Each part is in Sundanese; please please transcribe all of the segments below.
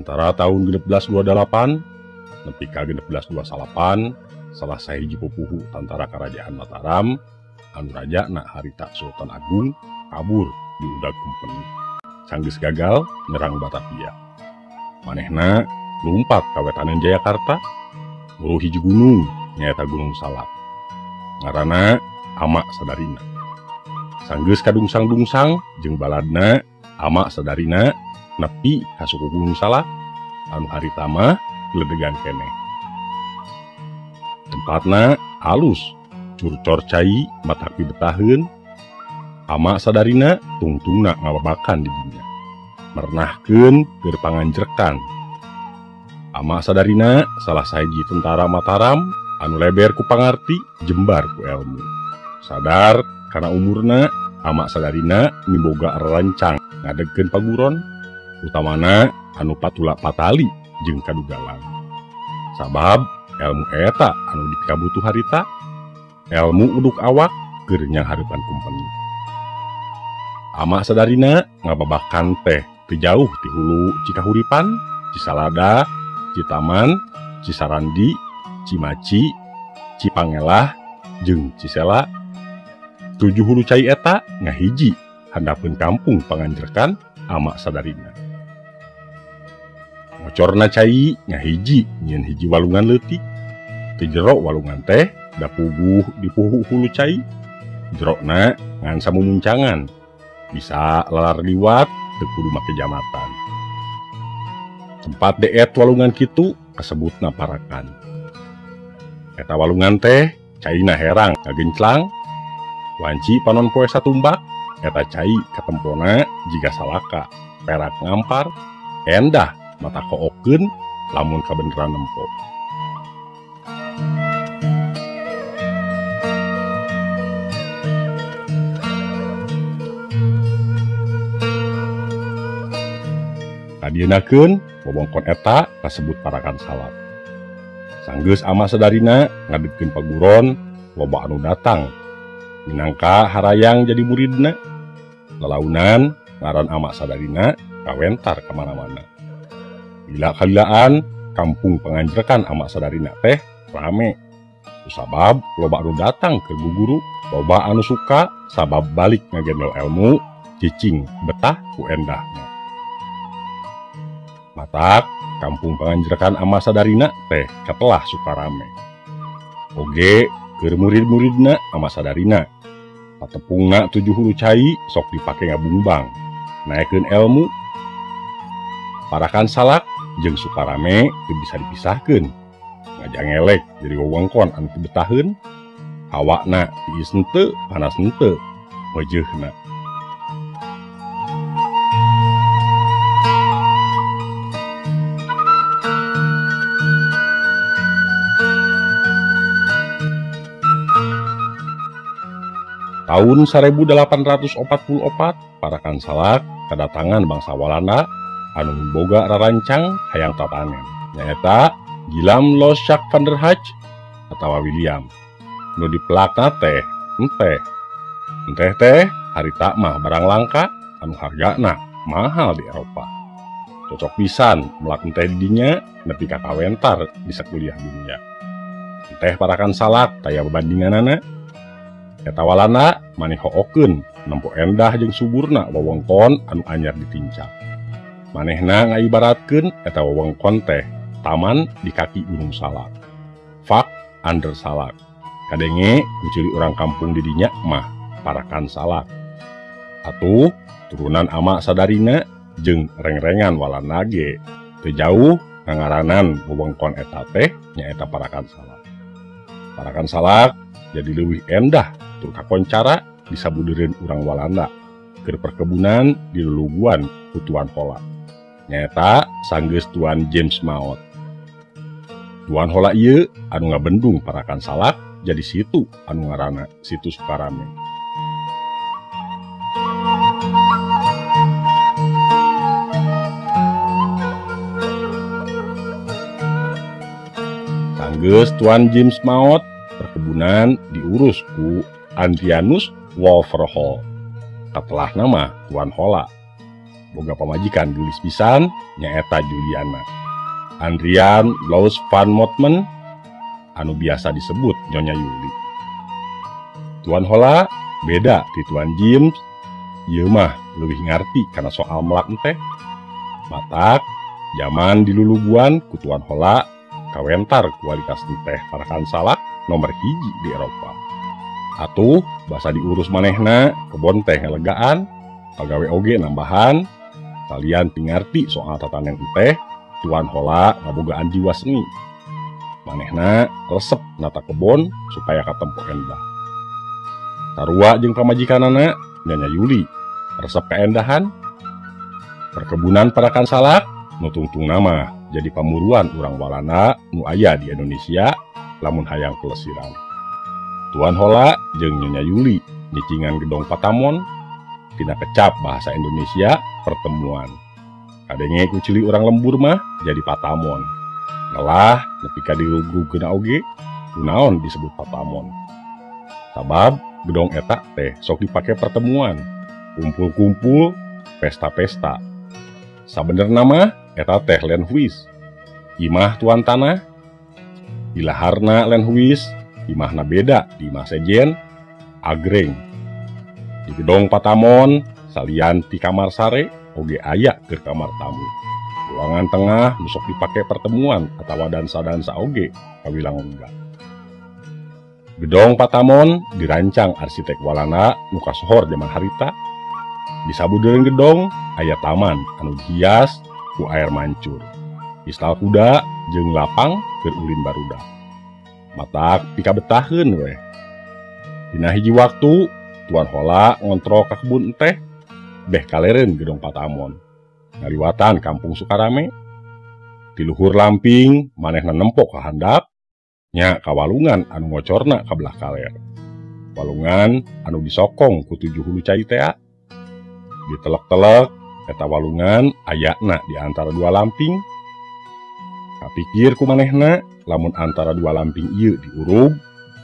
Antara tahun 1628 nepi ka 1628 salah sahiji pupuhu tentara kerajaan Mataram anu rajana harita Sultan Agung kabur di udag Kumpeni. Sanggeus gagal nyerang Batavia. Manehna lumpat ka wetaneun Jayakarta, nuruh hiji gunung nyaeta Gunung Salak. Ngaranna Ama Sadarina. Sanggeus kadungsang-dungsang jeung baladna Ama Sadarina nepi ka suku Gunung Salak anu harita mah gledegan keneh. Tempatna alus, curcor cai matak dibetaheun. Ama Sadarina tungtungna ngababakan di dinya. Mernahkeun keur panganjrekan. Ama Sadarina salah sahiji tentara Mataram anu leber ku pangarti, jembar ku elmu. Sadar kana umurna, Ama Sadarina miboga rerancang ngadegkeun paguron, utamana anu patula patali jeung kadugalan. Sabab elmu eta anu dikabutuh harita, elmu uduk awak keur nyanghareupan Kumpeni. Ama Sadarina ngababahkan teh teu jauh ti hulu Cikahuripan, Cisalada, Citaman, Cisarandi, Cimaci, Cipangelah, jeung Cisela. 7 hulu cai eta ngahiji handapeun kampung panganjrekan Ama Sadarina. Ngocorna cai ngahiji nyieun hiji walungan leutik. Teu jero walungan teh da puguh di puhu hulu cai. Jerona ngan samumuncangan. Bisa lalar liwat teu kudu make jamatan. Tempat deet walungan kitu kasebutna Parakan. Eta walungan teh caina herang kagenclang. Wanci panon poe satumbak, eta cai katempona jiga salaka, perak ngampar, endah mata kookeun lamun kabeneran nempo. Kadienakeun wewengkon eta kasebut Parakan Salak. Sanggeus Ama Sadarina ngadegkeun paguron, loba anu datang minangka harayang jadi muridna. Lalaunan ngaran Ama Sadarina kawentar kamana-mana. Lila-kalilaan kampung panganjrekan Ama Sadarina teh rame. Sabab loba anu datang ke guguru, loba anu suka sabab balik ngagendol elmu, cicing betah ku endahna. Matak kampung panganjrekan Ama Sadarina teh katelah suka rame. Oge keur murid-muridna Ama Sadarina. Patepungna 7 hulu cai sok dipake ngabungbang, naekeun elmu. Parakan Salak jeung Sukarame teu bisa dipisahkeun. Ngajangelek jadi wewengkon anu teu betaheun. Hawakna tiis henteu, panas henteu, weujeuna. Tahun 1844, Parakan Salak kedatangan bangsa Walanda anu boga rarancang hayang tatanen. Nyaeta Gilam Loschak van der Hage atawa William. Nu dipelakna teh enteh. Enteh teh harita mah barang langka anu hargana mahal di Eropa. Cocok pisan melak enteh di dinya nepi ka kawentar bisa kuliah dunya. Enteh Parakan Salak taya babandinganana. Eta Walanda maneh hookeun nempo endah jeung suburna wewengkon anu anyar ditincak. Manehna ngaibaratkeun eta wewengkon teh taman di kaki Gunung Salak. Fak under Salak. Kadenge kuciri urang kampung di dinya mah Parakan Salak. Atuh turunan Ama Sadarina jeung reng-rengan Walanda ge teu jauh ngangaranan wewengkon eta teh nyaeta Parakan Salak. Parakan Salak jadi leuwih endah tur kakoncara disabudereun urang Walanda keur perkebunan di luluguan ku Tuan Hola. Nyaeta sanggeus Tuan James Maot. Tuan Hola ieu anu ngabendung Parakan Salak jadi situ anu ngaranna Situ Sukarame. Sanggeus Tuan James Maot, perkebunan diurus ku Andrianus Wolverhall. Katelah nama Tuan Hola. boga pamajikan gelis pisan nyaeta Juliana. Andrian Laus van Motman anu biasa disebut Nyonya Yuli. Tuan Hola beda ti Tuan James, ieu mah leuwih ngarti kana soal melak teh. Matak zaman diluluguan ku Tuan Hola kawentar kualitas teh parakan salak nomor hiji di Eropa. Atuh basa diurus manehna kebon teh ngelegaan, pagawe oge nambahan, kalian pingarti soal tatanen teh. Tuan Hola ngabogaan jiwa seni. Manehna resep nata kebon supaya katempo endah. Sarua jeung pamajikanana Nyonya Yuli resep keendahan. Perkebunan parakan salak nu tungtung nama jadi pamuruan urang Walanda nu aya di Indonesia lamun hayang pelesiran. Tuan Hola jeung Nyonya Yuli nyicingan gedong Patamon tina kecap bahasa Indonesia pertemuan. Kadenge ku cili urang lembur mah jadi Patamon. Ngelah nepi ka dirug-rugkeun oge kunaon disebut Patamon. Sabab gedong eta teh sok dipake pertemuan, kumpul-kumpul, pesta-pesta. Sabenerna mah eta teh Lenhuis, imah tuan tanah. Ilaharna Lenhuis, imahna beda di imah sejen, agreng. Di gedong Patamon salian ti kamar sare oge aya ke kamar tamu. Ruangan tengah nusok dipake pertemuan atawa dansa-dansa oge kawilang enggak. Gedong Patamon dirancang arsitek Walanda nu kasohor zaman harita. Di sabudeureun gedong aya taman anu dihias ku air mancur, istal kuda jeung lapang keur ulin barudak. Matak pika betaheun we. Dina hiji waktu Tuan Hola ngontrol ka kebun teh beh kaleren gedong Patamon. Ngaliwatan kampung Sukarame. Di luhur lamping manehna nempok ka handap nya kawalungan anu ngocorna ka belah kaler. Walungan anu disokong ku 7 hulu cai tea. Ditelek-telek eta walungan ayana di antara 2 lamping. Kapikir ku manehna lamun antara 2 lamping ieu diurug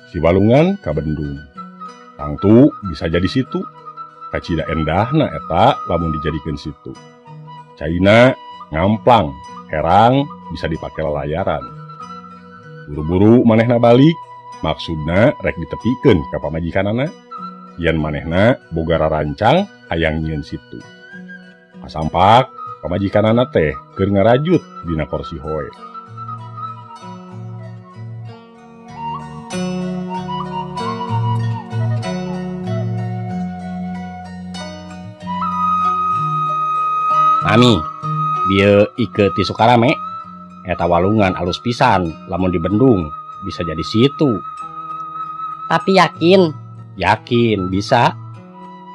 si walungan kabendung. Tangtu bisa jadi situ. Kacida endahna eta lamun dijadikeun situ. Caina ngamplang, herang bisa dipake lalayaran. Buru-buru manehna balik, maksudna rek ditepikeun ka pamajikanana, yen manehna boga rarancang hayang nyieun situ. Kasampak pamajikanana teh keur ngarajut dina kursi hoe. Mami, dia ike ti Sukarame, eta walungan alus pisan, lamun di Bendung, bisa jadi situ. Tapi yakin? Yakin, bisa.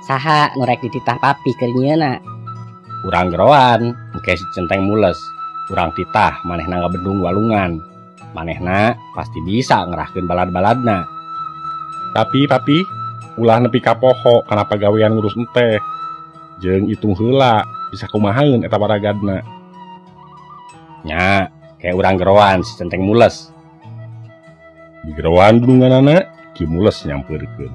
Saha nu rek dititah papi keur nyieunna? Urang geroan, engke si centeng mules. Urang titah manehna ngabendung walungan. Manehna pasti bisa ngerahkeun balad-baladna. Tapi papi, ulah nepi ka poho kana pagawean ngurus enteh. Jeung itung heula bisa kumahaeun eta paragadna. Nya, kayak urang geroan si centeng mules. Di geroan dununganana ki mules nyampeurkeun.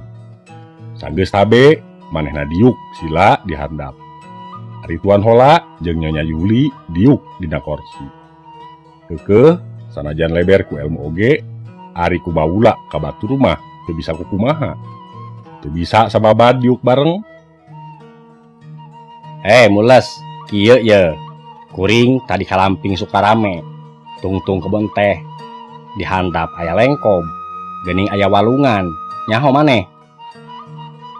Sageus tabe manehna diuk sila di handap. Ari Tuan Hola jeung Nyonya Yuli diuk dina kursi. Keukeuh sanajan leber ku ilmu oge, ari ku baula ka batur mah teu bisa kukumaha. Teu bisa sababad diuk bareng. Mules, kieu ye. Kuring tadi kalamping Sukarame. Tungtung kebon teh. Di handap aya lengkob. Geuning aya walungan. Nyaho maneh?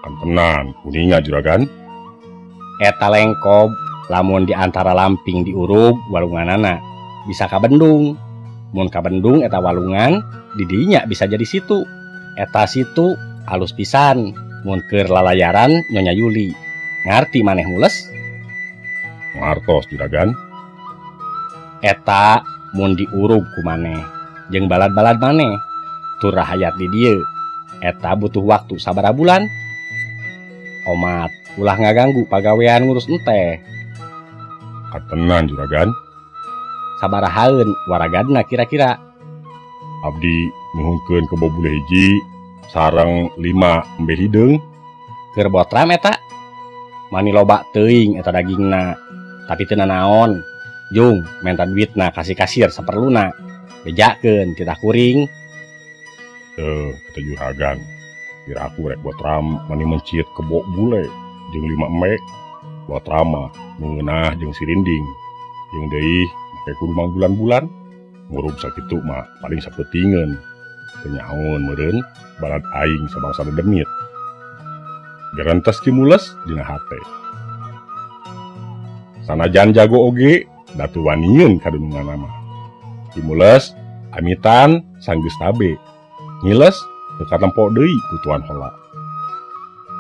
Kantenan, kuninga juragan. Eta lengkob lamun di antara lamping diurug walunganana bisa ka Bendung. Mun ka Bendung eta walungan di dinya bisa jadi situ. Eta situ alus pisan. Mun keur lalayaran Nyonya Yuli. Ngarti maneh mules? Ngartos juragan. Eta mun diurug ku maneh jeung balad-balad maneh tur rahayat di dieu. Eta butuh waktu sabaraha bulan? Omat, ulah ngaganggu pagawean ngurus enteh. Katenan juragan. Sabarahaeun waragadna kira-kira? Abdi nuhungkeun ke bobule hiji sareng 5 embe hideung. Keur botram eta? Mani loba teuing eta dagingna. tapi teu naon. Jung minta duitna kasih kasir saperluna. Bejakeun titah kuring. Kata juragan, kira aku rek buat ram mani mencit kebok bule jeung 5 emek buat rama mengenah jeung sirinding jeung deui make kudu mang bulan-bulan ngurub sakitu mah paling sapetingeun penyaon meureun balad aing sabangsa demit garantes kimules dina hate sanajan jago oge datu wanieun kadunungan mah kimules amitan sanggeus tabe ngiles teu katempo deui ku tuan heula.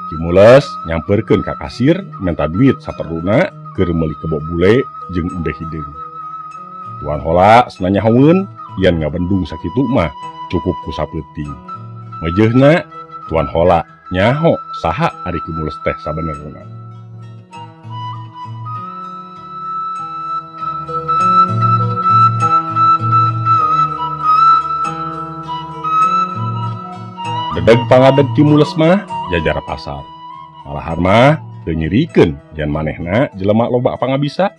Kimules nyamperkeun ka kasir minta duit saperluna keur meuli kebok bule jeung udeh hideung. Tuan heula cenah nyahoeun yen ngabendung sakitu mah cukup ku sapeuting. Meujeunna tuan heula nyaho saha ari Kimules teh sabenerna. Dedeg pangadeg Kimules mah jajar pasar. Malahan mah teu nyirikeun jan manehna jelema loba pangabisa.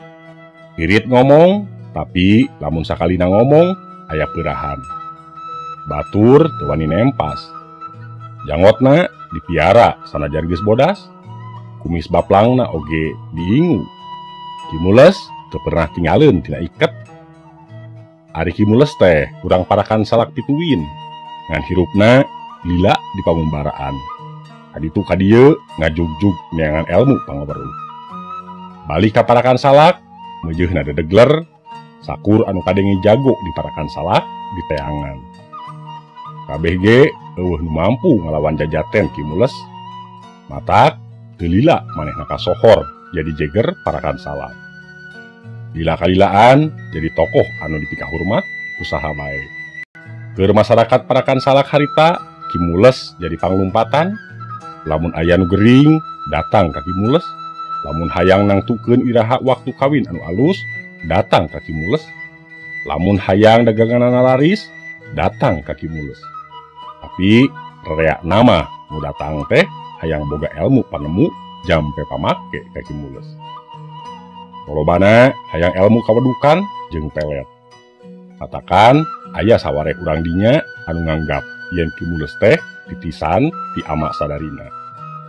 Irit ngomong, tapi lamun sakalina ngomong aya peurahan. Batur teu wani nempas. Jangotna dipiara sanajan geus bodas. Kumis baplangna oge diingu. Kimules teu pernah tinggalin tina iket. Ari Kimules teh kurang parakan salak pituin. Ngan hirupna lila di pamumbaraan. Kaditu kadieu ngajugjug neangan ilmu pangaweruh. Balik ka parakan salak, meujeunna dedegler, sakur anu kadenge jago di parakan salak di teangan. Kabeh ge eueuh nu mampu ngalawan jajaten Kimules. Matak teu lila manehna kasohor jadi jeger parakan salak. Lila-kalilaan jadi tokoh anu dipika hormat usaha bae. Keur masyarakat parakan salak harita Kimules jadi panglumpatan. Lamun aya nu gering datang ka Kimules. Lamun hayang nangtukeun iraha waktu kawin anu alus datang ka Kimules. Lamun hayang daganganna laris datang ka Kimules. Tapi reak nama nu datang teh hayang boga ilmu panemu jampe pamake ka Kimules. Lolobana hayang ilmu kawedukan jeung pelet. Katakan aya sawarek urang dinya anu nganggap yen Kimules teh titisan ti ama sadarina.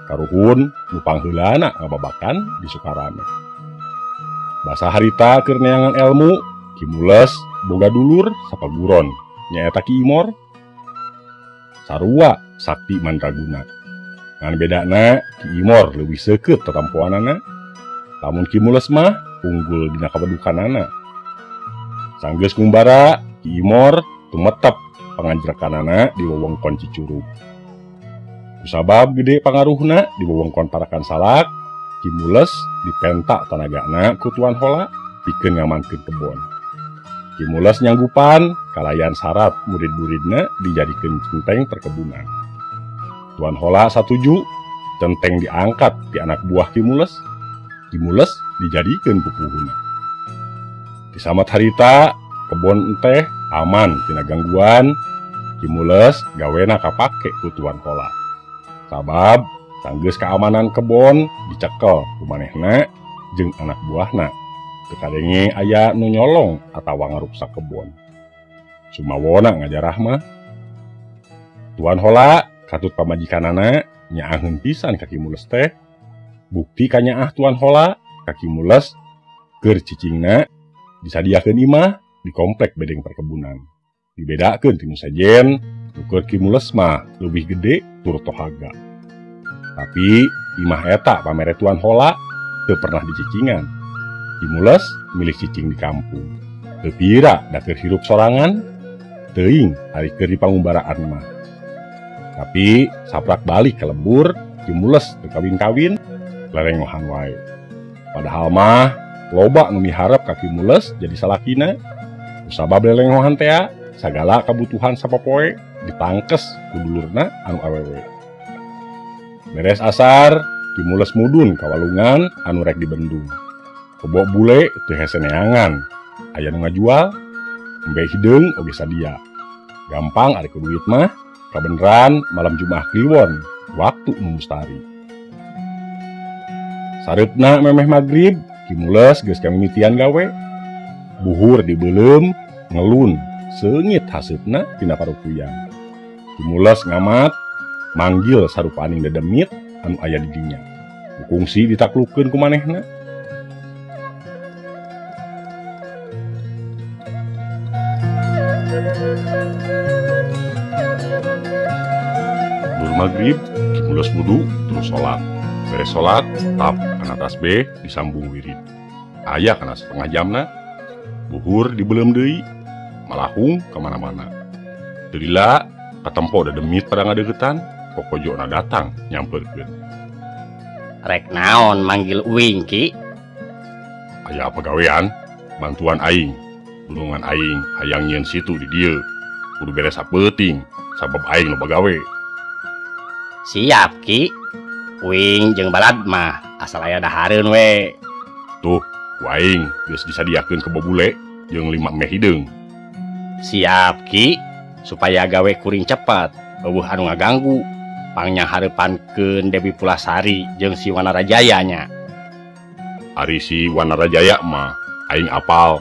Karuhun nu pangheulana ngababakan di Sukarame. Basa harita keur neangan ilmu, Kimules boga dulur sapaguron nyaeta Ki Imor. Sarua sakti mandraguna. Ngan bedana Ki Imor leuwih seukeut tatampoanana. Lamun Kimules mah unggul dina kawedukanana. Sanggeus ngumbara Ki Imor tumetep panganjrekanana di wewengkon Cicurug. Kusabab gede pangaruhna di wewengkon parakan salak, Kimules dipenta tanagana ku tuan heula pikeun ngamankeun kebon. Kimules nyanggupan kalayan syarat murid-muridna dijadikeun centeng perkebunan. Tuan heula satuju, centeng diangkat ti anak buah Kimules. Kimules dijadikeun pupuhuna. Di samat harita kebon teh aman tina gangguan. Kimules gawena kapake ku tuan heula. Sabab sanggeus keamanan kebon dicekel ku manehna jeung anak buahna. Teu kadenge aya nu nyolong atawa ngaruksak kebon. Sumawona ngajarah mah. Tuan heula katut pamajikanana nyaangeun pisan ka Kimules teh. Bukti ka nyaah tuan heula ka Kimules keur cicingna disadiakeun imah di komplek bedeng perkebunan. Dibedakeun ti nu sejen, ukur Kimules mah leuwih gede tur tohaga. Tapi imah eta pamere tuan heula teu pernah dicicingan. Kimules milih cicing di kampung. Teu pira da keur hirup sorangan, teuing ari keur di pangumbaraan mah. Tapi saprak balik ke lembur, Kimules teu kawin-kawin, lerengohan wae. Padahal mah loba nu miharep ka Kimules jadi salakina. Kusabab lelengohan teh sagala kabutuhan sapopoe dipangkes ku dulurna anu awewe. Beres asar, Kimules mudun ka walungan anu rek dibendung. Kebok bule teu hese neangan, aya nu ngajual, embe hideung oge sadia. Gampang ari ku duit mah, kabeneran malam Jumaah Kliwon, waktu nu mustari. Sareupna memeh magrib, Kimules geus kamimitian gawe. Buhur dibelem, ngelun, seungit hasupna tina parukuyang. Kimules ngamat, manggil sarupaning dedemit anu aya di dinya. Kungsi ditaklukeun ku manehna. Dur magrib, Kimules wudu terus salat. Beres salat, tap kana tasbih disambung wirid. Aya kana setengah jamna, buhur dibelem deui, malahung kemana-mana. Delila katempo dedemit pada ngadegetan, kokojona datang nyamperkeun. Rek naon manggil uing Ki? Aya pagawean, bantuan aing. Gunungan aing hayang nyieun situ di dieu. Kudu beres sapeuting, sabab aing nu bagawe. Siap Ki. Uing jeung balad mah asal aya dahareun we. Tuh, ku aing geus disadiakeun ke bobule jeung 5 meh hideung. Siap Ki. Supaya gawe kuring cepet, eueuh anu ngaganggu. Pangnya hareupankeun Dewi Pulasari jeung si Wanarajaya nya. Ari si Wanarajaya mah aing apal.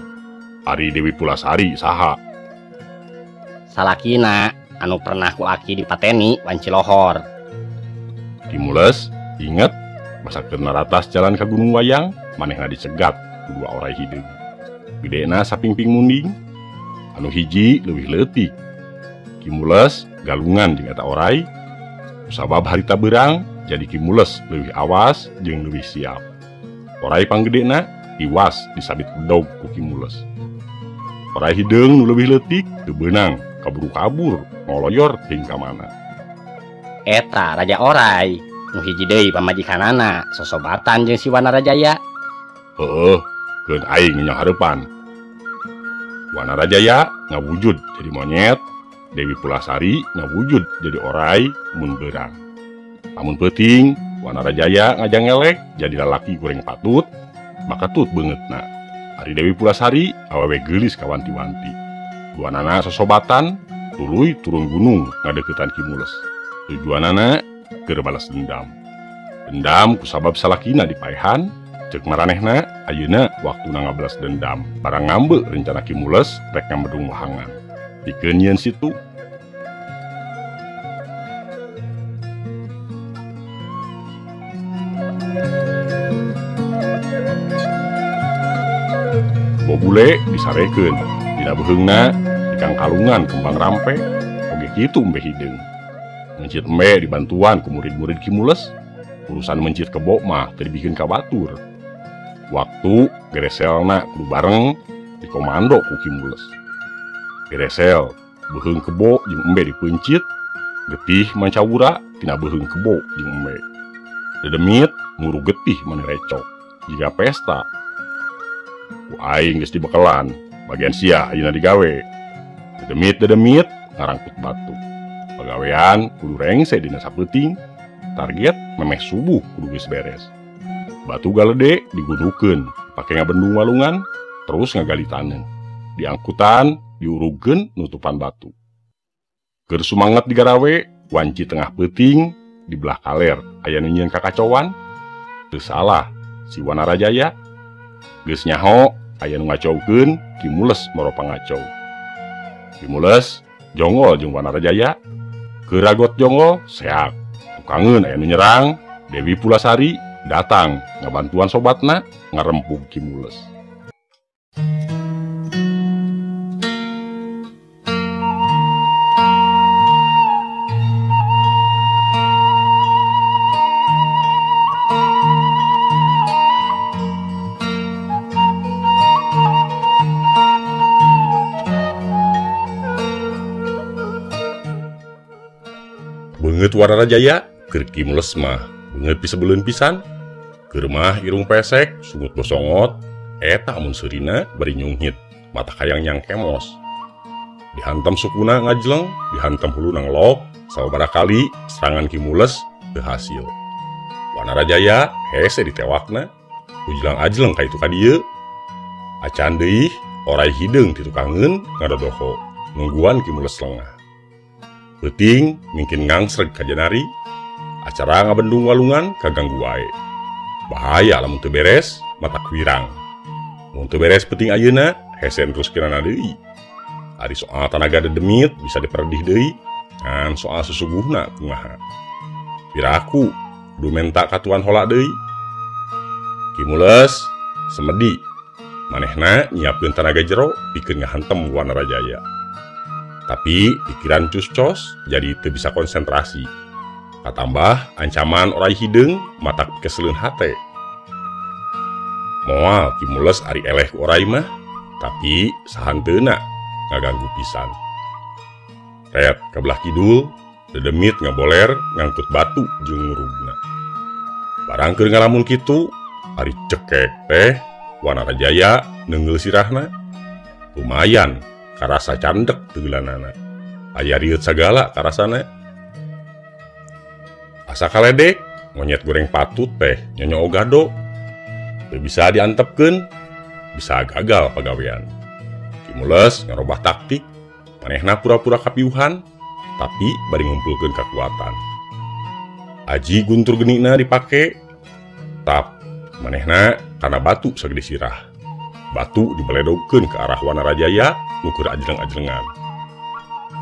Ari Dewi Pulasari saha? Salakina anu pernah ku aki dipateni wanci lohor. Kimules inget masakeun naratas jalan ka Gunung Wayang, manehna dicegat ku 2 orai hideung. Gedena sapingping munding, anu hiji leuwih leutik. Kimules galungan jeung eta orai. Sabab harita beurang, jadi Kimules leuwih awas jeung leuwih siap. Orai panggedena iwas disabit bedog ku Kimules. Orai hideung nu leuwih leutik teu beunang kaburu kabur ngoloyor teuing ka mana. Eta Raja Orai, nu hiji deui pamajikanana sosobatan jeung si Wanarajaya. Heueuh, keun aing nyang hareupan. Wanarajaya ngawujud jadi monyet, Dewi Pulasari ngawujud jadi orai mun beurang. Lamun peuting, Wanarajaya ngajangelek jadi lalaki goreng patut, maka tut beungeutna. Ari Dewi Pulasari awewe geulis ka wanti-wanti. Duanana sosobatan, tuluy turun gunung ngadeukeutan Kimules. Tujuanana keur balas dendam. Dendam kusabab salakina dipaehan, ceuk maranehna ayeuna waktuna ngabalas dendam. Barang ngambeu rencana Kimules rek ngambedung wahangan. Pikeun nyieun situ. Bobule disarekeun, dina beheungna dikang kalungan kembang rampe, oge kitu embe hideung. Mencit embe dibantuan ku murid-murid Kimules, urusan mencit kebo mah teu dibikeun ka batur. Waktu gereselna kudu bareng dikomando ku Kimules. Geresel beheung kebo jeung embe dipencit, getih mancawura tina beheung kebo jeung embe. Dedemit nguru getih mani recok, jiga pesta. Ku aing geus dibekelan, bagian sia ayeuna digawe. Dedemit ngarangkut batu. Pagawean kudu rengse dina sapeuting, target memeh subuh kudu geus beres. Batu galede digudukeun, pake ngabendung walungan, terus ngagali taneung. Diangkutan, diurugkeun nutupan batu. Keur sumanget digarawe, wanci tengah peuting, di belah kaler aya nu nyieun kakacowan. Teu salah, si Wanarajaya geus nyaho aya nu ngacoukeun Kimules moro pangacou. Kimules jongol jeung Wanarajaya. Keragot jongol seak. Tukangeun aya nu nyerang, Dewi Pulasari datang ngabantuan sobatna ngarempug Kimules. Beungeut Wanarajaya keur Kimules mah beungeut pisebeleun pisan. Keur mah irung pesek sungut bosongot, eta mun seurina bari nyunghit mata kayang nyang kemos. Dihantam sukuna ngajleng, dihantam huluna ngelok, sababaraha kali serangan Kimules teu hasil. Wanarajaya hese ditewakna, ujlang ajleng ka itu ka dieu. Acan deui orai hideung ditukangeun ngadodoho, nungguan Kimules lengah. Peuting mungkin ngangsreg ka janari, acara ngabendung walungan kaganggu wae. Bahaya lamun teu beres, mata wirang. Mun teu beres penting ayeuna hese terus kirana deui. Ari soal tanaga dedemit bisa diperdih deui ngan soal susuguhna kumaha. Piraku kudu menta ka tuan hola deui. Ki Mules semedi manehna nyiapkeun tanaga jero pikeun ngahantem Wanarajaya. Tapi pikiran cus-cos jadi teu bisa konsentrasi. Katambah ancaman orai hideung matak keseleun hate. Moal Ki Mules ari eleh ku orai mah, tapi sahanteuna ngaganggu pisan. Ret kabelah kidul, dedemit ngaboler ngangkut batu jeung ngurugna. Barang keur ngalamun kitu, ari cekek teh Wanarajaya neungeul sirahna. Lumayan karasa candek teugelanana. Aya rieut sagala karasana. Asa kaledek monyet goreng patut teh nyonyo ogado. Teu bisa diantepkeun, bisa gagal pagawean. Ki Mules ngarobah taktik, manehna pura-pura kapiuhan, tapi bari ngumpulkeun kakuatan. Aji guntur genina dipake, tap manehna kana batu sagede sirah. Batu dibeledogkeun ke arah Wanarajaya nu keur ajleng-ajlengan.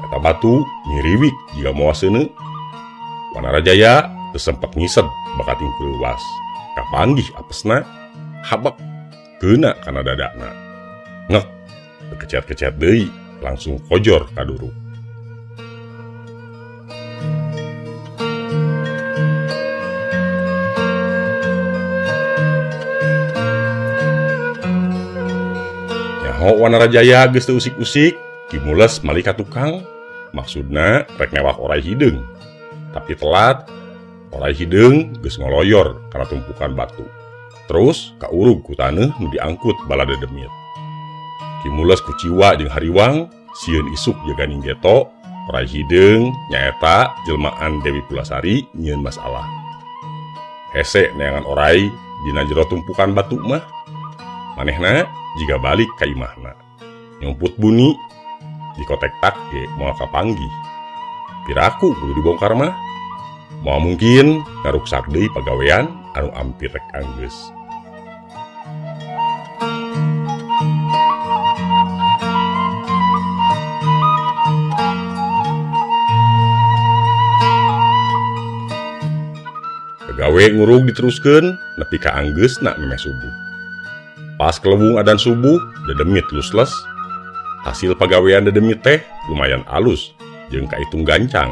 Eta batu nyiriwik jiga moal seuneu. Wanarajaya teu sempet ngised bakat tingkul luas. Kapanggih apesna habek keuna kana dadana. Ngek kecet-kecet deui langsung kojor ka duru. Nyaho Wanarajaya geus teu usik-usik, Ki Mules malih ka tukang, maksudna rek newah orai hideung. Tapi telat, orai hideung geus ngoloyor kana tumpukan batu. Terus kaurug ku taneuh nu diangkut bala dedemit. Ki Mules ku ciwa jeung hariwang sieun isuk jaga ninggeto, orai hideung nyaeta jelmaan Dewi Pulasari nyieun masalah. Hese neangan orai dina jero tumpukan batu mah. Manehna jiga balik ka imahna. Nyumput buni dikotek tak ge moal kapanggih. Piraku kudu dibongkar mah. Moal mungkin ngaruksak deui pagawean anu ampir rek anggeus. Pagawe ngurug diteruskeun nepi ka anggeusna memeh subuh. Pas kelewung adan subuh, dedemit lusles. Hasil pagawean dedemit teh lumayan alus jeung kaitung gancang.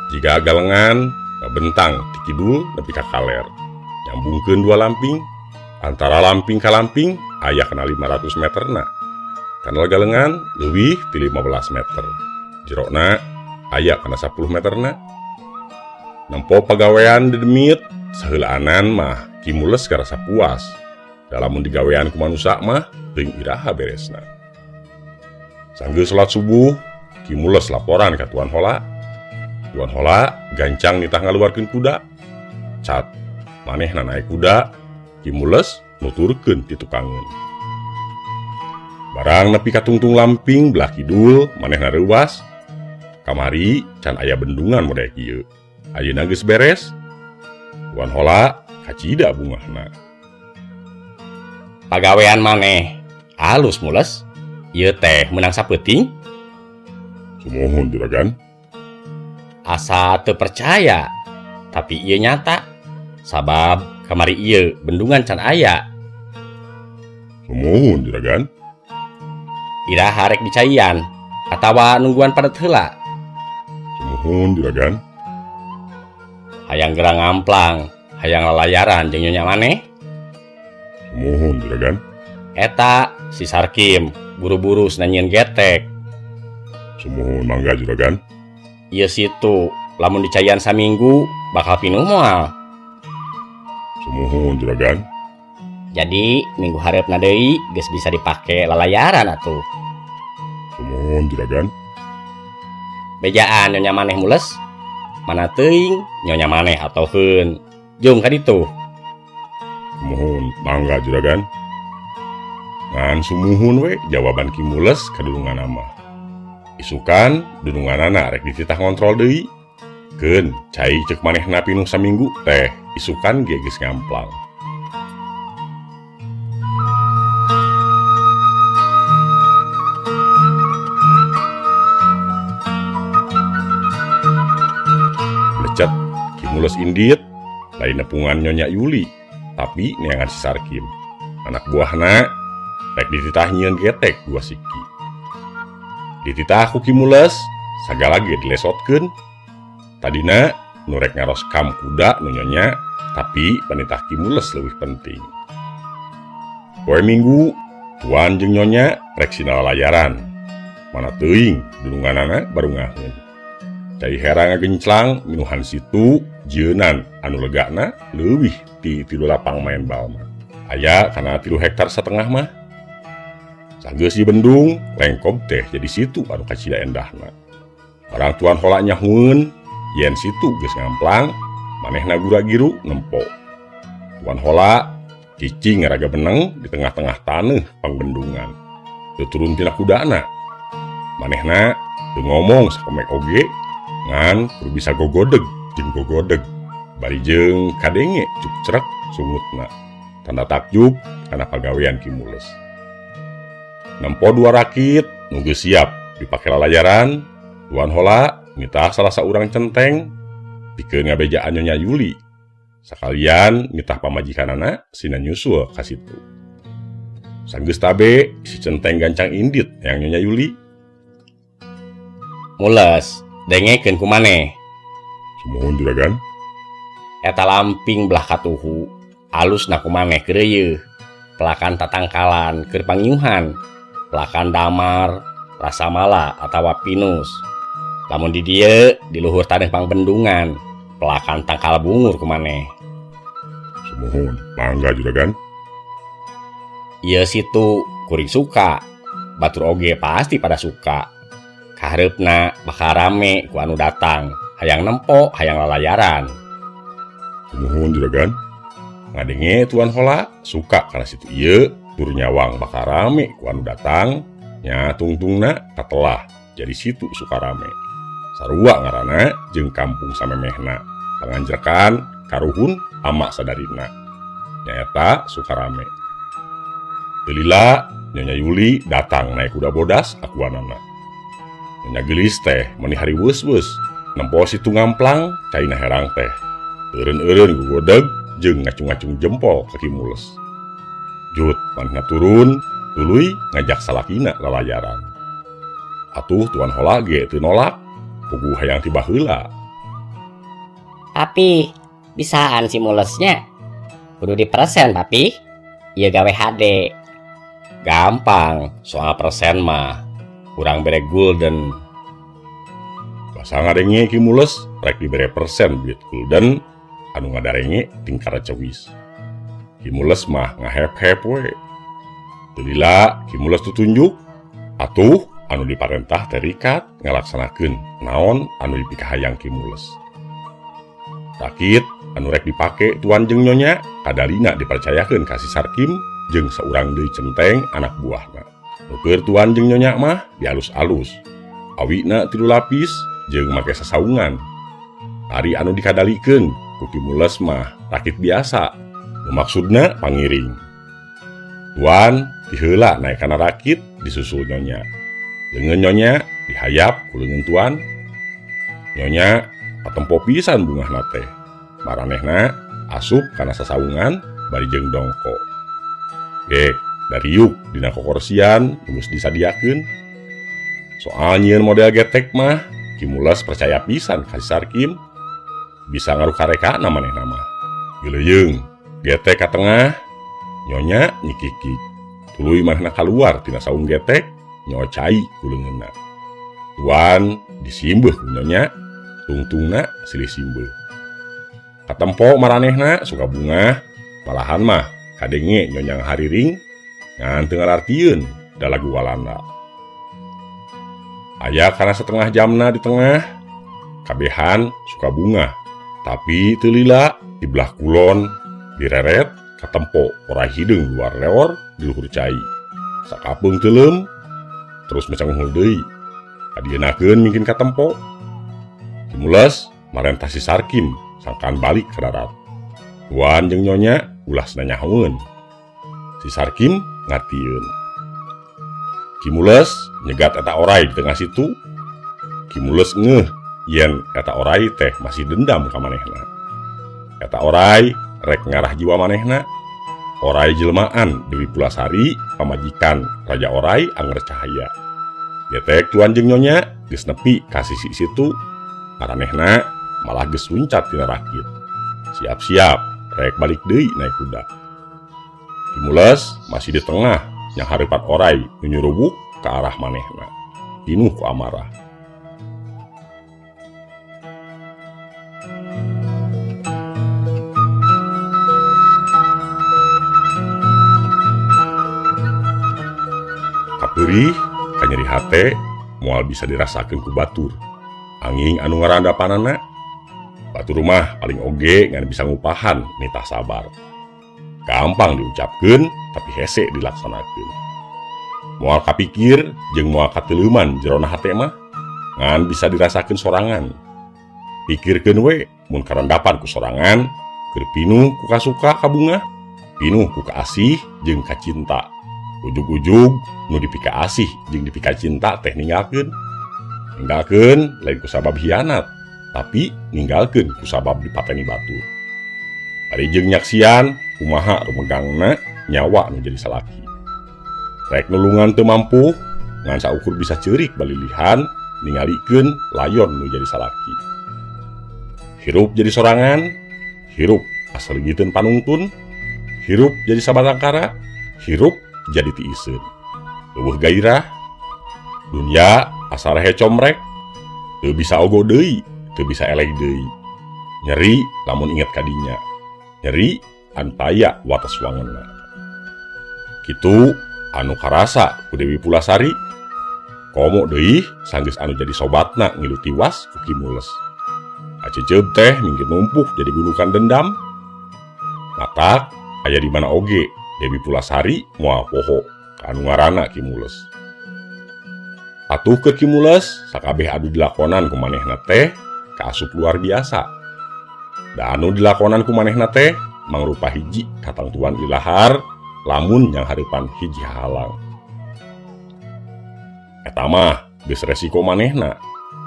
Jika galengan ngabentang ti kidul nepi ka kaler, nyambungkeun dua lamping, antara lamping ka lamping aya kana 500 meterna. Kanal galengan leuwih ti 15 meter. Jerona aya kana 10 meterna. Nempo pagawean dedemit saheulaanan mah Ki Mules karasa puas. Dalamun digawean ku manusia mah teuing iraha beresna. Sanggeus salat subuh, Ki Mules laporan ka Tuan Hola. Tuan Hola gancang nitah ngaluarkeun kuda. Cat manehna naik kuda, Ki Mules nuturkeun ti tukangeun. Barang nepi ka tungtung lamping belah kidul, manehna reuwas. Kamari can aya bendungan model kieu. Ayeuna geus beres. Tuan Hola kacida bungahna. Pagawean maneh alus Mules. Ieu teh meunang sapeuting. Sumohun juragan. Asa teu percaya, tapi ieu nyata. Sabab kamari ieu bendungan can aya. Sumohun juragan. Iraha rek dicaian atawa nungguan padet heula. Sumohun juragan. Hayang gerang ngamplang, hayang lalayaran jeung nyonya maneh. Sumohun juragan. Eta si Sarkim buru-buru senanyieun getek. Sumohun mangga juragan. Ieu situ lamun dicaian saminggu bakal pinuh moal. Sumohun juragan. Jadi minggu hareupna deui geus bisa dipake lalayaran atuh. Sumohun juragan. Bejaan nyonya maneh Mules. Mana teuing nyonya maneh atoheun. Jung ka ditu. Sumohun mangga juragan. Ngan sumuhun we jawaban Ki Mules kadulungan nama. Isukan dudunganana rek dititah ngontrol deui. Keun cai ceuk manehna pinuh saminggu teh isukan ge geus ngamplang. Kimules indit lain nepungan Nyonya Yuli, tapi neangan si Sarkim. Anak buahna rek dititah nyieun getek 2 siki. Dititah ku Kimules sagala ge dilesotkeun. Tadina nu rek ngaros kam kuda nu Nyonya, tapi penitah Kimules leuwih penting. Poe Minggu tuan jeung Nyonya rek sinal layaran. Mana teuing dulunganana baru ngaheun. Cai herang ngagenclang minuhan situ jeunan anu legana leuwih ti 3 lapang main bal mah. Aya kana 3 hektar setengah mah. Sageus di bendung lengkob teh jadi situ anu kacida endahna. Barang tuan hola nyahueun yen situ geus ngamplang manehna gura-giru nempo. Tuan hola cicing ngaraga beneng di tengah-tengah taneuh pangbendungan. Teu turun tina kudana. Manehna teu ngomong sakemek oge ngan kudu bisa gogodeg jeung gogodeg. Bari jeung kadenge cuk cerek sungutna. Tanda takjub kana pagawean Kimules. Nempo 2 rakit nu geus siap dipake lalayaran, tuan hola nitah salah saurang centeng pikeun ngabejaan Nyonya Yuli. Sakalian nitah pamajikanana sina nyusul ka situ. Sanggeus tabe si centeng gancang indit yang Nyonya Yuli. Mules, dengekeun ku maneh. Sumohun juragan. Eta lamping belah katuhu, alusna ku maneh keur ieu. Pelakan tatangkalan keur pangiuhan, pelakan damar, rasamala atawa pinus. Lamun di dieu di luhur taneuh pangbendungan, pelakan tangkal bungur ku maneh. Sumohun, mangga juragan. Ieu situ kuring suka, batur oge pasti pada suka. Kahareupna bakal rame ku anu datang, hayang nempo, hayang lalayaran. Sumohun juragan. Ngadenge tuan hola suka kana situ ieu tur nyawang bakal rame ku anu datang nya tungtungna katelah jadi situ suka rame. Sarua ngaranna jeung kampung samemehna panganjrekan karuhun ama sadarina nyaeta suka rame. Teu lila Nyonya Yuli datang naik kuda bodas akuanana. Nyonya gelis teh meuni hari weus-weus nempo situ ngamplang caina herang teh. Eureun-eureun gogodeg jeung ngacung-ngacung jempol ke Kimules. Jut manehna turun tuluy ngajak salakina lalayaran. Atuh tuan hola ge teu nolak, puguh hayang tiba heula. Tapi bisaan si mulesnya kudu dipersen papi. Ieu gawe HD. Gampang, soal persen mah kurang bere gulden. Basa ngadenge Kimules rek dibere persen duit gulden anu ngadarenge tingkar cewis. Kimules mah ngahep-hep we. Teu lila Kimules tutunjuk atuh anu diparentah terikat ngalaksanakeun naon anu dipikahayang Kimules. Rakit anu rek dipake tuan jeung Nyonya kadalina dipercayakeun ka si Sarkim jeung saurang deui centeng anak buahna. Nu keur tuan jeung Nyonya mah dialus-alus. Awina 3 lapis jeung make sasaungan. Ari anu dikadalikeun ku Kimules mah rakit biasa, maksudna pangiring. Tuan diheula naik kana rakit disusul Nyonya. Leungeun Nyonya dihayap ku leungeun tuan. Nyonya patempo pisan bungahna teh. Maranehna asup kana sasaungan bari jeung dongko. Dari yuk dina kokorsian geus disadiakeun. Soal nyieun model getek mah Kimules percaya pisan ka Sarkim bisa ngaruh kareka manehna mah. Geuleung getek ka tengah, Nyonya nyikikik. Tuluy manehna kaluar tina saung getek, nyocai ku leungeunna. Tuan disimbeuh ku Nyonya, tungtungna silih simbeuh. Katempo maranehna suka bunga, malahan mah kadenge Nyonya ngahariring ngan teu ngalartieun da lagu Walanda. Aya kana setengah jamna di tengah, kabehan suka bunga. Tapi teu lila di belah kulon direret katempo orai hideung luar leor di luhur cai. Sakapeung teuleum terus mecanghul deui. Adienakeun mungkin katempo. Kimules marentah si Sarkim sangkan balik ke darat. Tuan jeung Nyonya ulah nanyahoeun. Si Sarkim ngartieun. Kimules nyegat eta orai di tengah situ. Kimules ngeuh yen eta orai teh masih dendam ka manehna. Eta orai rek ngarah jiwa manehna. Orai jelmaan Dewi Pulasari pamajikan Raja Orai Anger Cahaya. Getek tuan jeung nyonya geus nepi ka sisi situ. Maranehna malah geus luncat tina rakit. Siap-siap rek balik deui naik kuda. Kimules masih di tengah yang hareupan orai nyurubuk ke arah manehna. Pinuh ku amarah. Kapeurih ka nyeri hate moal bisa dirasakeun ku batur. Anging anu ngarandapanana batur mah paling oge ngan bisa ngupahan nitah sabar. Gampang diucapkeun tapi hese dilaksanakeun. Moal kapikir jeung moal kateleuman jerona hate mah ngan bisa dirasakeun sorangan. Pikirkeun we mun karandapan ku sorangan keur pinuh ku kasuka ka bunga, pinuh ku kaasih jeung kacinta. Ujug-ujug nu dipika asih jeung dipika cinta teh ninggalkeun. Ninggalkeun lain ku sabab hianat, tapi ninggalkeun ku sabab dipateni batur. Ari jeung nyaksian kumaha rumegangna nyawa nu jadi salaki. Rek nulungan teu mampu ngan saukur bisa ceurik balilihan ningalikeun layon nu jadi salaki. Hirup jadi sorangan, hirup asal ligiteun panungtun, hirup jadi sabatangkara, hirup jadi tiiseun. Eueuh gairah, dunya asal rehe comrek, teu bisa ogo deui, teu bisa elek deui. Nyeri lamun inget kadinya, nyeri antaya wates wangeunna. Kitu anu karasa ku Dewi Pulasari, komo deui sanggeus anu jadi sobatna ngilu tiwas ku Kimules. Aceceub teh minggir numpuk jadi gundukan dendam. Matak aya di mana oge Dewi Pulasari moal poho ka anu ngaranna Kimules. Atuh ke Kimules sakabeh adu dilakonan ku manehna teh kaasup luar biasa. Da anu dilakonan ku manehna teh mangrupa hiji katangtuan ilahar lamun yang hareupan hiji halang. Eta mah geus resiko manehna.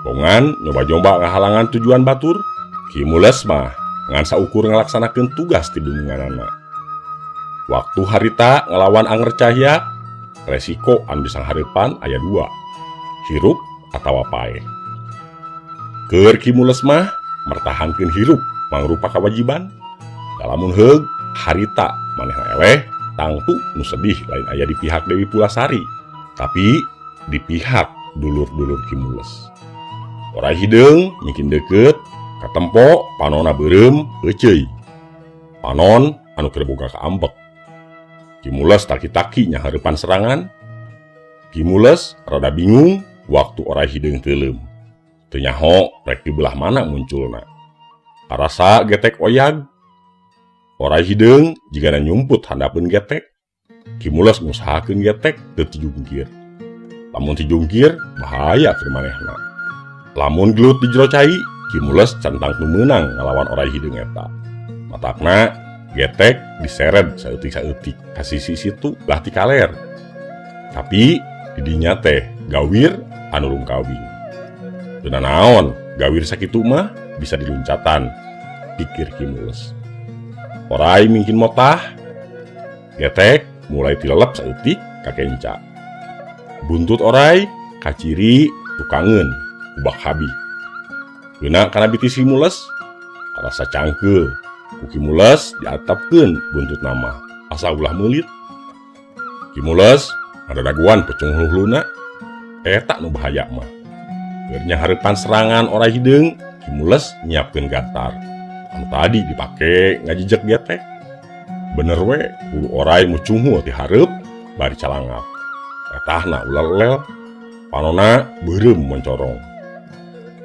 Bongan nyoba-nyoba ngahalangan tujuan batur. Kimules mah ngan saukur ngalaksanakeun tugas ti dununganana. Waktu harita ngelawan Anger Cahaya, resiko anu disang hareupan aya 2, hirup atawa paeh. Keur Kimules mah mertahankeun hirup mangrupa kewajiban. Dalamun heug harita manehna eleh, tangtu nu sedih lain aya di pihak Dewi Pulasari, tapi di pihak dulur-dulur Kimules. Orai hideung mungkin deket, katempo panonna beureum euceuy. Panon anu keur boga kaambek. Kimules taki-taki nya hareupan serangan. Kimules rada bingung waktu orai hideung teuleum. Teu nyaho rek di belah mana munculna. Karasa getek oyag. Orai hideung jigana nyumput handapeun getek. Kimules ngusahakeun getek teu tijungkir. Lamun tijungkir bahaya keur manehna. Lamun gelut di jero cai, Kimules centang nu meunang ngalawan orai hideung eta. Matakna getek diseret saeutik-saeutik ka sisi situ lah ti kaler. Tapi didinya teh gawir anu rungkawing. Teu naon, gawir sakitu mah bisa diluncatan, pikir Kimules. Orai mungkin motah, getek mulai tilelep saeutik ka kenca. Buntut orai kaciri tukangeun ubah habi. Geuna kana biti Kimules karasa cangkeul. Ku Kimules diatapkeun buntut nama asa ulah meulit. Kimules ada daguan pecung hulu-huluna. Eta nu bahaya mah. Keur hareupan serangan orai hideung, Kimules nyiapkeun gantar. Anu tadi dipake ngajijek getek. Bener we, kudu orai mucunghul ti hareup bari calangap. Etahna ulah lel, panonna beureum moncorong.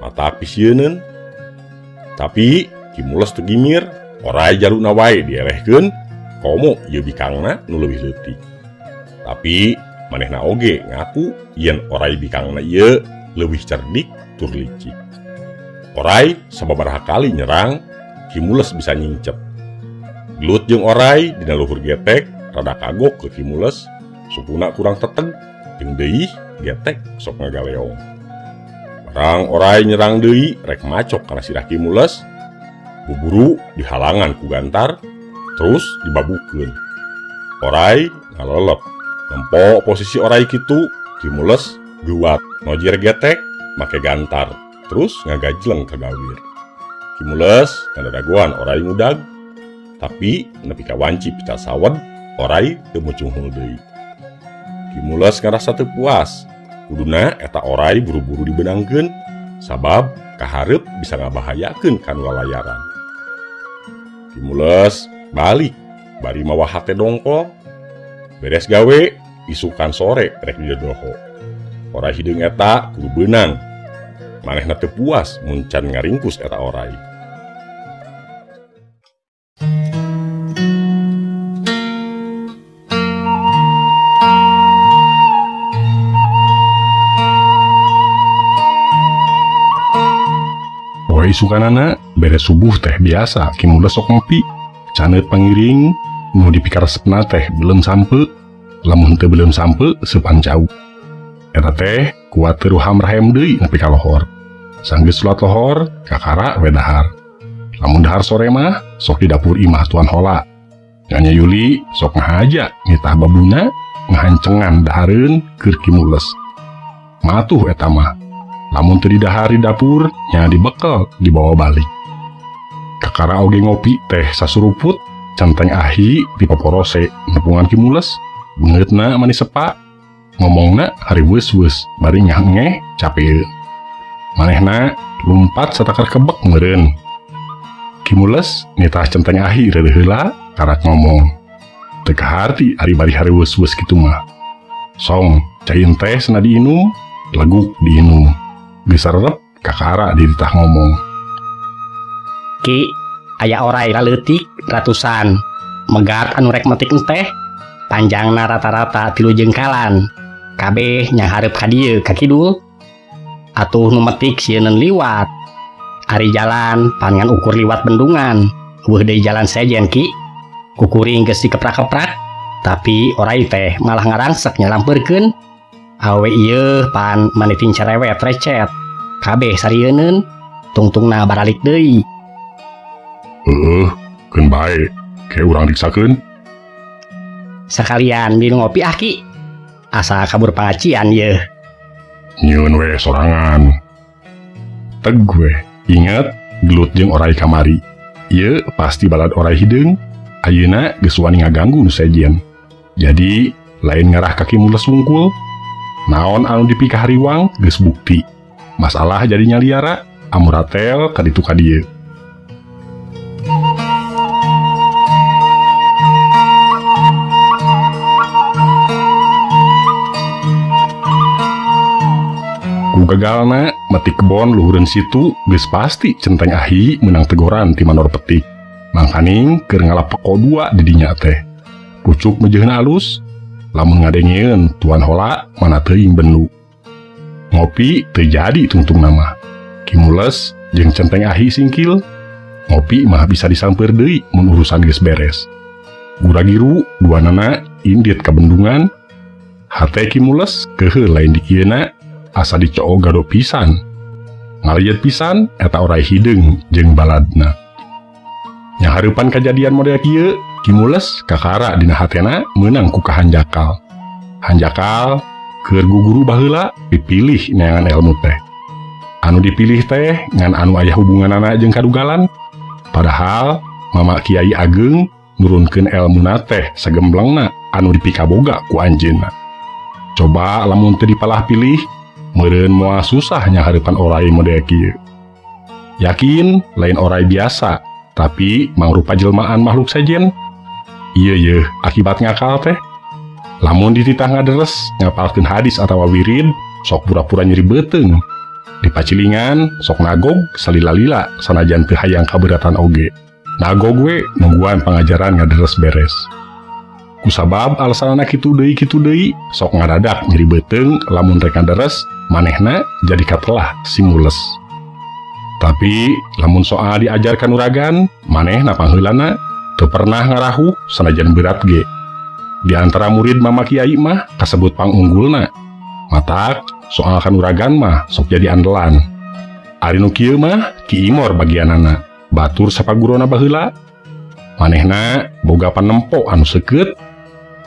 Mata pisieun. Tapi Kimules teu gimir. Orai jaluna wae dierehkeun, komo ieu bikangna nu leuwih leutik. Tapi manehna oge ngaku yen orai bikangna ieu leuwih cerdik tur licik. Orai sababaraha kali nyerang, Kimules bisa nyingcep. Gelut jeung orai dina luhur getek rada kagok ke Kimules, supuna kurang teteg jeung deui getek sok ngagaleong. Barang orai nyerang deui rek macok kana sirah Kimules. Buburu dihalangan ku gantar, terus dibabukeun. Orai ngalelep, nempo posisi orai kitu, Ki Mules guat ngojir getek make gantar, terus ngagajleng ka gawir. Ki Mules ngadaguan orai ngudag, tapi nepi ka wanci pita sawed, orai teu mucunghul deui. Ki Mules ngarasa teu puas, kuduna eta orai buru-buru dibenangkeun, sabab kaharep bisa ngabahayakeun kanu lalayaran. Ki Mules balik, bari mawa hate dongkol, beres gawe, isukan sore rek didoho. Orai hideung eta kudu beunang, manehna teu puas mun can ngaringkus eta orai. Poe isukanana beres subuh teh biasa Ki Mules sok ngopi. Caneut pangiring nu dipikaresepna teh belum sampe, lamun teu belum sampe sepancau. Eta teh kuat teu ruham rahem deui nepi ka lohor. Sanggeus sulat lohor, kakara we dahar. Lamun dahar sore mah sok di dapur imah tuan hola. Nya Yuli sok ngahaja nitah babuna ngahancengan dahareun keur Ki Mules. Matuh eta mah. Lamun teu didahar di dapur, nya dibekel dibawa balik. Kakara oge ngopi teh sasuruput, canteng ahi dipoporose nepungan Ki Mules. Beungeutna manis sepa, ngomongna hari weus-weus bari ngeh capeueun. Manehna lumpat satakar kebek meureun. Ki Mules nitah canteng ahi reureuh heula karak ngomong. Teu kaharti ari bari hari weus-weus kitu mah. Song cain teh cenah diinum, leguk diinum. Geus sarerep kakara ditah ngomong. Ki, aya orai laleutik ratusan, megat anu rek metik teh, panjangna rata-rata 3 jengkalan. Kabeh nya hareup ka dieu ka kidul. Atuh nu metik sieun liwat. Ari jalan pan ngan ukur liwat bendungan. Weuh deui jalan sejen Ki. Kukuring geus dikeprak-keprak, tapi orai teh malah ngarangsek nyalampeurkeun. Awe ieu pan maniting cerewet recet. Kabeh sarieun, tungtungna baralik deui. Keun bae, ke urang diksakeun. Sakalian minum ngopi Ki. Asa kabur pangacian ye. Nyieun we sorangan. Teg we, inget gelut jeung orai kamari. Ieu pasti balad orai hideung. Ayeuna geus wani ngaganggu nu sejen. Jadi lain ngarah Ki Mules wungkul. Naon anu dipi ka hariwang geus bukti. Masalah jadinya liara, amuratel kaditu ka dieu. Ku gagalna metik kebon luhureun situ geus pasti centeng ahi menang tegoran ti manor petik. Mangkaning keur ngalapeko 2 di dinya teh. Pucuk meujeunna alus, lamun ngadengieun tuan hola mana teuing benu. Ngopi teu jadi tungtung nama. Ki Mules jeung centeng ahi singkil. Ngopi mah bisa disampeur deui mun urusan geus beres. Gura-giru duanana indit ka bendungan. Hate Ki Mules keuheul lain dikieuna asa dicoo gado pisan. Ngaliet pisan eta orai hideung jeung baladna. Nya hareupan kajadian model kieu, Ki Mules kakara dina hatena meunang ku kahanjakal. Hanjakal keur guguru baheula dipilih neangan ilmu teh. Anu dipilih teh ngan anu aya hubunganana jeung kadugalan. Padahal Mama Kiai Ageng nurunkeun elmuna teh sagemblengna anu dipikaboga ku anjeunna. Coba lamun teu dipalah pilih, meureun moal susah nya hareupan orai model kieu. Yakin lain orai biasa, tapi mangrupa jelmaan makhluk sejen. Ieu yeuh akibat ngakal teh. Lamun dititah ngaderes ngapalkeun hadis atawa wirid, sok pura-pura nyeri beuteung. Di pacilingan sok nagog salila-lila sanajan teu hayang kabeuratan oge. Nagog we nungguan pangajaran ngaderes beres. Kusabab alasanna kitu deui sok ngadadak nyeri beuteung lamun rek ngaderes manehna jadi katelah si Mules. Tapi lamun soal diajarkan uragan, manehna pangheulana teu pernah ngarahu sanajan berat ge. Di antara murid Mama Kiai mah kasebut pangunggulna. Matak soal kanuragan mah sok jadi andelan. Ari nu kieu mah Ki Imor bagianana. batur sapagurona baheula. Manehna boga panempo anu seukeut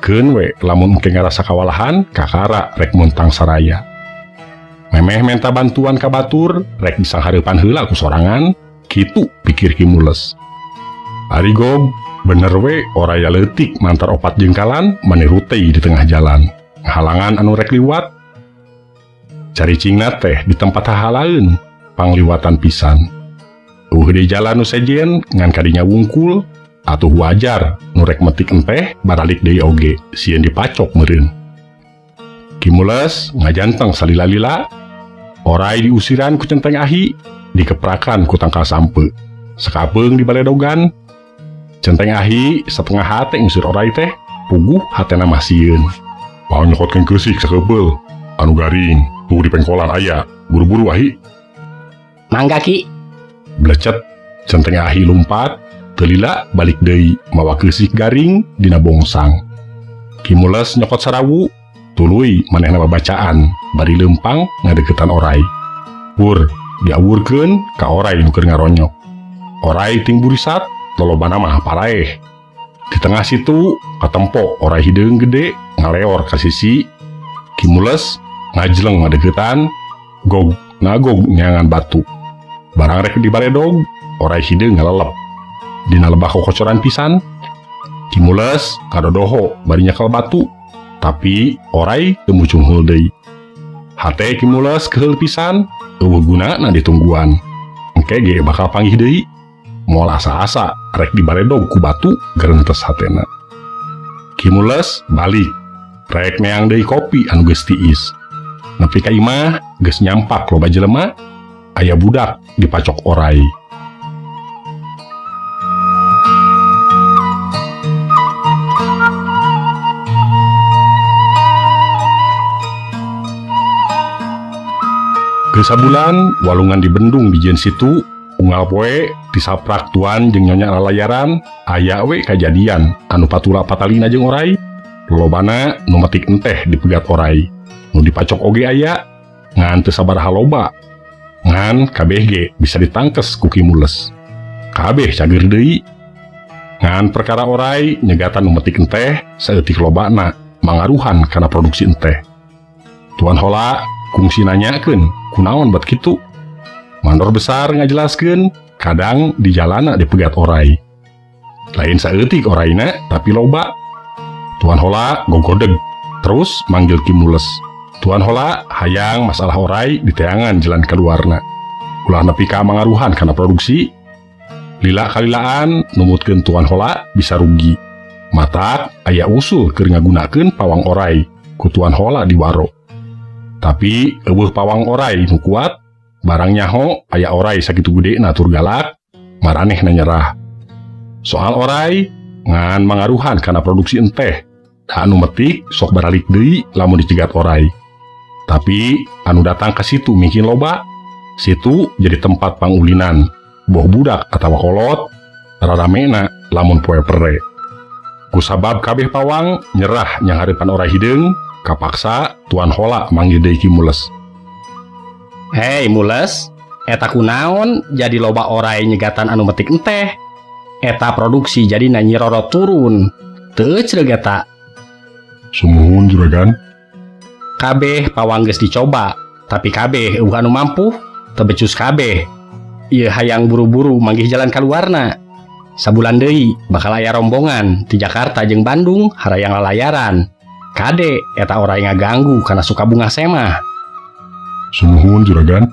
keun we lamun engke ngarasa kawalahan kakara rek muntang saraya. Memeh menta bantuan ka batur rek disanghareupan heula ku sorangan, kitu pikir Ki Mules. Ari Gog bener we oraya leutik mantar opat jengkalan maneh teh di tengah jalan ngahalangan anu rek liwat. Caricingna teh di tempat hahalaeun pangliwatan pisan. Di jalan nu sejen ngan kadinya wungkul atuh wajar nu rek metik empeh baralik deui oge sieun dipacok meureun. Ki Mules ngajanteng salila-lila, orai diusiran ku Centeng Ahi, dikeprakan ku tangkal sampe, sekabeung di baledogan. Centeng Ahi setengah hate ngusir orai teh, puguh hatena mah sieun. Pau nyokotkeun keusik sakebeul, anu garing, tuh di pengkolan aya, buru-buru Ahi. Mangga Ki. Blecet, Centeng Ahi lumpat, telila balik deui mawa keusik garing dina bongsang. Ki Mules nyokot sarawu, tuluy manehna babacaan bari leumpang ngadeukeutan orai. Pur diawurkeun ka orai nu keur ngaronyok. Orai ting burisat lolobana mah paraeh. Di tengah situ katempo orai hideung gede ngaleor ka sisi. Ki Mules ngajleng ngadeukeutan, Gog nagog nyangan batu. Barang rek di baledog, orai hideung ngalelep. Dina lebah kokocoran pisan, Ki Mules kadodoho bari nyekel batu. Tapi orai teu mucung heul deui. Hate Ki Mules keheul pisan, eueuh gunana ditungguan. Engke ge bakal panggih deui. Moal asa-asa rek dibaredog ku batu gereuntes hatena. Ki Mules balik, rek neang deui kopi anu geus tiis. Nepi ka imah geus nyampak loba jelema, aya budak dipacok orai. Sabulan walungan di bendung di jen situ unggal poe disaprak tuan jeung nyonya lalayaran aya we kajadian anu patula patalina jeung orai. Lolobana nu metik enteh dipegat orai, nu dipacok oge aya ngan teu sabaraha loba. Ngan kabeh ge bisa ditangkes ku Ki Mules. Kabeh cager deui. Ngan perkara orai nyegatan nu metik enteh saeutik lobana mangaruhan kana produksi enteh. Tuan Hola kungsi nanyakeun kunaon bet kitu. Mandor besar ngajelaskeun kadang di jalana dipegat orai. Lain saeutik oraina tapi loba. Tuan Hola gogodeg terus manggil Ki Mules. Tuan Hola hayang masalah orai diteangan jalan keluarna. Ulah nepi ka mangaruhan kana produksi. Lila kalilaan numutkeun Tuan Hola bisa rugi. Matak aya usul keur ngagunakeun pawang orai ku Tuan Hola di waro. Tapi eueuh pawang orai nu kuat, barang nyaho aya orai sakitu gede natur galak, maranehna nyerah. Soal orai ngan mangaruhan kana produksi enteh, da anu metik sok baralik deui lamun dicegat orai. Tapi anu datang ke situ mungkin loba, situ jadi tempat pangulinan, boh budak atawa kolot, raramena lamun poe pere. Kusabab kabeh pawang nyerah nyanghareupan orai hideung, kapaksa Tuan Hola manggil deui Ki Mules. Hei Mules, eta kunaon jadi loba orai nyegatan anu metik enteh. Eta produksi jadi nyirorot turun. Teu ceug eta. Sumuhun juragan. Kabeh pawang geus dicoba, tapi kabeh eueuh anu mampu, teu becus kabeh. Ieu hayang buru-buru manggih jalan kaluarna. Sabulan deui bakal aya rombongan di Jakarta jeung Bandung harayang lalayaran. Kade eta orai ngaganggu karena suka bunga semah. Sumuhun juragan.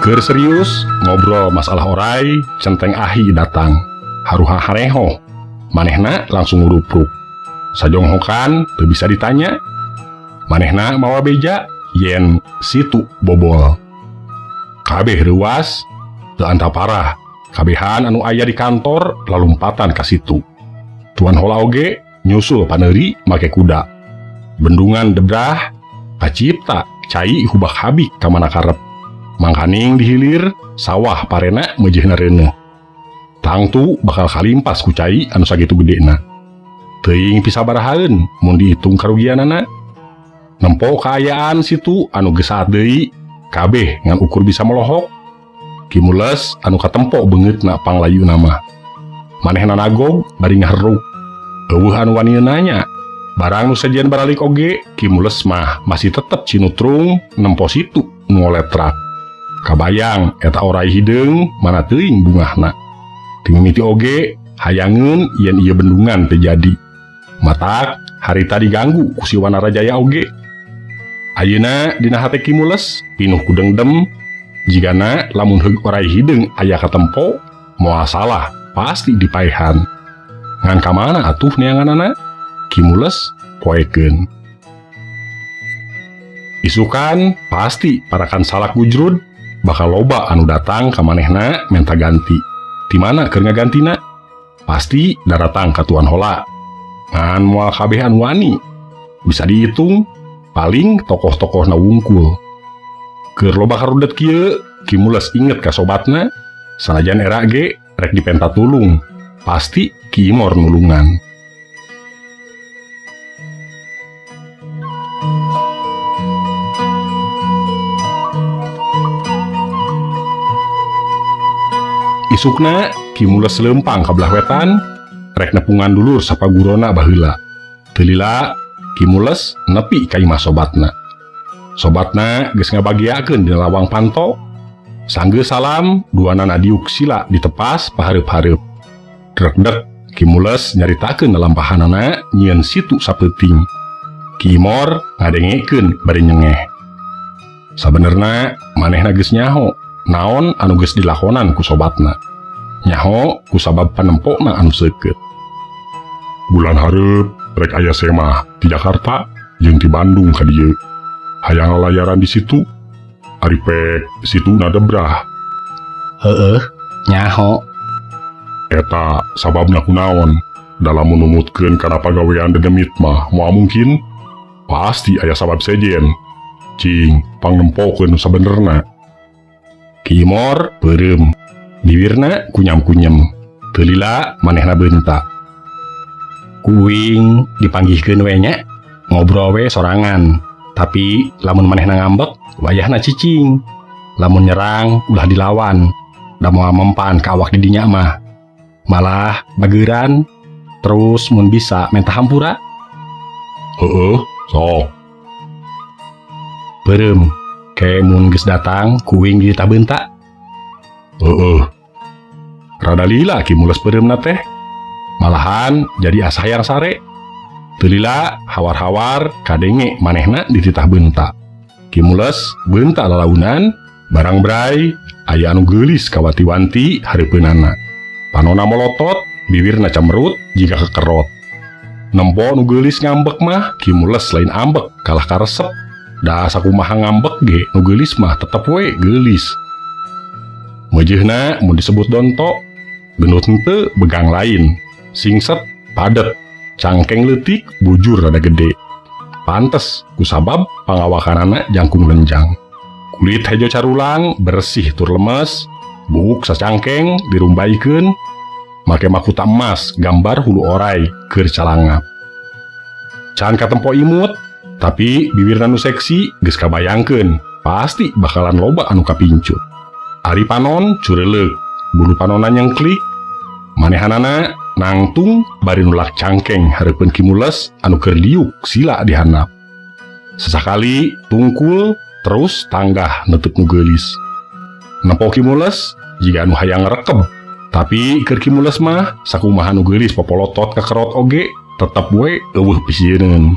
Keur serius ngobrol masalah orai, Centeng Ahi datang. Haruha hareho, manehna langsung ngurupruk. Sajonghokan teu bisa ditanya. Manehna mawa beja yen situ bobol. Kabeh reuas teu anta parah. Kabehan anu aya di kantor lalumpatan ka situ. Tuan Hola oge nyusul paneuri make kuda. Bendungan debrah kacipta cai hubak habik ka mana karep. Mangkaning di hilir sawah parena meujeuhna reuneuh. Tangtu bakal kalimpas ku cai anu sakitu gedena. teuing pisabarahaeun mun dihitung karugianana. Nempo kaayaan situ anu geus saat deui kabeh ngan ukur bisa melohok. Kimules anu katempo beungeutna panglayuna mah. Manehna nagog bari ngaherruk. Eueuh anu wani nanya. Barang nu sajian baralik oge, Kimules mah masih tetep cinutrung nempo situ nu oletrak. Kabayang eta orai hideung mana teuing bungahna. Timimiti oge hayangeun yen ieu bendungan teu jadi. Matak harita diganggu ku si Wanarajaya oge. Ayeuna dina hate Kimules pinuh ku dengdem. Jigana lamun heug orai hideung aya katempo, moal salah pasti dipaehan. Ngan kamana atuh neanganana? Kimules poekeun. Isukan pasti parakan salak gujrud bakal loba anu datang ka manehna menta ganti. Di mana keur ngagantina? Pasti daratang ka tuan hola. Ngan moal kabeh anu wani. Bisa dihitung paling tokoh-tokohna wungkul. Keur loba karudet kieu, Kimules inget ka sobatna, sanajan era ge rek dipenta tulung, pasti Ki Imor nulungan. Isukna Kimules lempang ka belah wetan, rek nepungan dulur sapagurona baheula. Teu lila Kimules nepi ka imah sobatna. Sobatna geus ngabagiakeun dina lawang panto. Sanggeus salam, duanana diuk sila ditepas pahareup-hareup. Deg-deg Kimules nyaritakeun lalampahanana nyieun situ sapeuting. Ki Imor ngadengekeun bari nyengeh. Sabenerna manehna geus nyaho naon anu geus dilakonan ku sobatna. Nyaho ku sabab panempona anu seukeut. Bulan hareup rek aya semah di Jakarta jeung di Bandung ka dieu. Hayang lalayaran di situ, ari pek situ nadebrah. Heueuh, nyaho. Eta sababna kunaon, dalam menumutkeun kana pagawean dedemit mah moal mungkin, pasti aya sabab sejen. Cing, pangnempokeun sabenerna. Ki Imor beureum, bibirna kunyam-kunyem, teu lila manehna beunta. Kuing dipanggihkeun we nya, ngobrol we sorangan. Tapi lamun manehna ngambek, wayahna cicing. Lamun nyerang, ulah dilawan. Da moal mempan ka awak didinya mah. Malah bageuran, terus mun bisa menta hampura. Heueuh, sok. Beureum, ke mun geus datang kuing dititah beunta. Heueuh. Rada lila Kimules beureumna teh. Malahan jadi asayang sare. Teu lila hawar-hawar kadenge manehna dititah beunta. Kimules beunta lalaunan, barang bray aya anu geulis ka wanti-wanti hareupeunana. Panonna molotot, bibirna cemberut jika kekerot. Nempo nu geulis ngambek mah Kimules lain ambek kalah karesep. Da sakumaha ngambek ge nu geulis mah tetep we geulis. Meujeuhna mun disebut donto, gendut henteu begang lain. Singset padet. Cangkeng leutik bujur rada gede. Pantes kusabab pangawakanana jangkung lenjang. Kulit hejo carulang bersih tur lemes. Buuk sacangkeng dirumbaikeun. Make mahkota emas gambar hulu orai keur calangap. Can katempo imut, tapi bibirna nu seksi geus kabayangkeun. Pasti bakalan loba anu kapincut. Ari panon cureleuk, bulu panonna nyengklik. Manehanana nangtung bari nulak cangkeng hareupeun Kimules anu keur liuk sila dihandap. Sesakali tungkul terus tanggah neuteuk nu geulis. Nempo Kimules jiga anu hayang rekeb, tapi keur Kimules mah sakumaha nu geulis popolotot kekerot oge tetep we eueuh pisieun.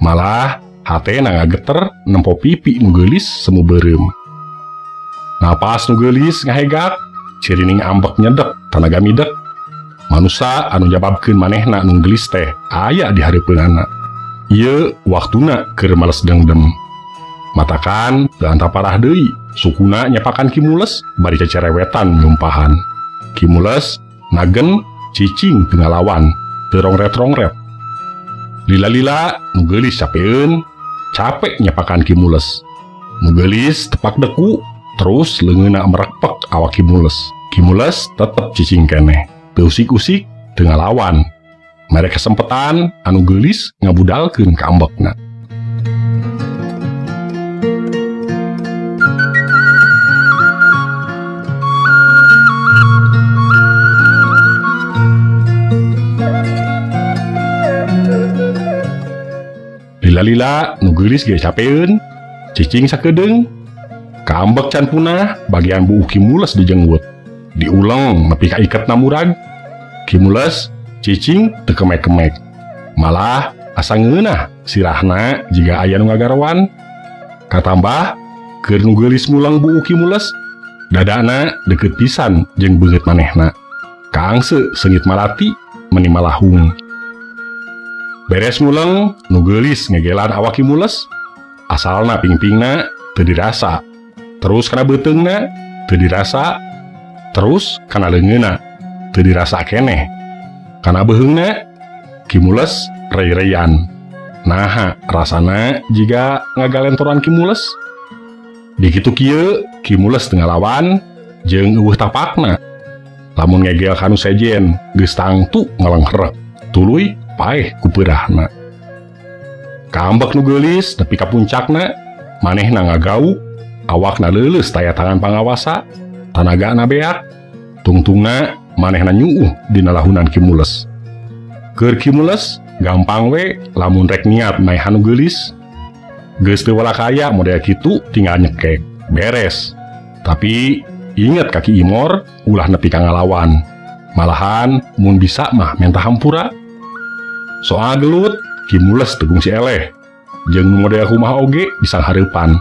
Malah hatena ngageter nempo pipi nu geulis semu beureum. Napas nu geulis ngahegak, cirining ambek nyedek tanaga midek. Manusa anu jababkeun manehna nu geulis teh aya di hareupeunana. Ieu waktuna keur males dengdem. Matakan teu anta parah deui, sukuna nyapakan Kimules bari cecerewetan nyumpahan. Kimules nagen cicing teu ngalawan, teu rongret-rongret. Lila-lila nu geulis capeun, capek nyapakan Kimules. Nu geulis tepak deku, terus leungeunna merekpek awak Kimules. Kimules tetep cicing keneh. Teu usik-usik, teu ngalawan. mere kesempetan anu geulis ngabudalkeun ka ambekna. Lila-lila nu geulis ge capeun, cicing sakedeung. Ka ambek can punah bagian buuk Kimules dijenggut. Diulang nepi ka iketna murag. Kimules cicing teu kemek-kemek. Malah asa ngeunah sirahna jiga aya nu ngagarowan. Katambah keur nu geulis ngulang buuk Kimules, dadana deukeut pisan jeung beungeut manehna. Kaangse seungit malati meni malahung. Beres ngulang nu geulis ngegelan awak Kimules, asalna pingpingna teu dirasa. Terus kana beuteungna teu dirasa. Terus kana leungeunna teu dirasa keneh. Kana beuheungna Kimules rei-reian. Naha rasana jiga ngagalentoran Kimules. Di kitu kieu Kimules teu ngalawan jeung eueuh tapakna. Lamun ngegel kanu sejen geus tangtu ngalenghrek. Tuluy paeh ku peurahna. Kaambek nu geulis nepi ka puncakna, manehna ngagauk, awakna leuleus taya tangan pangawasa, tanagana beak, tungtungna manehna nyuuh dina lahunan Kimules. Keur Kimules gampang we lamun rek niat maehan nu geulis. Geus teu walakaya model kitu tinggal nyekek, beres. Tapi inget kaki Imor ulah nepi ka ngalawan. Malahan mun bisa mah menta hampura. Soal gelut, Kimules tegung si eleh. Jeung model kumaha oge bisa hareupan.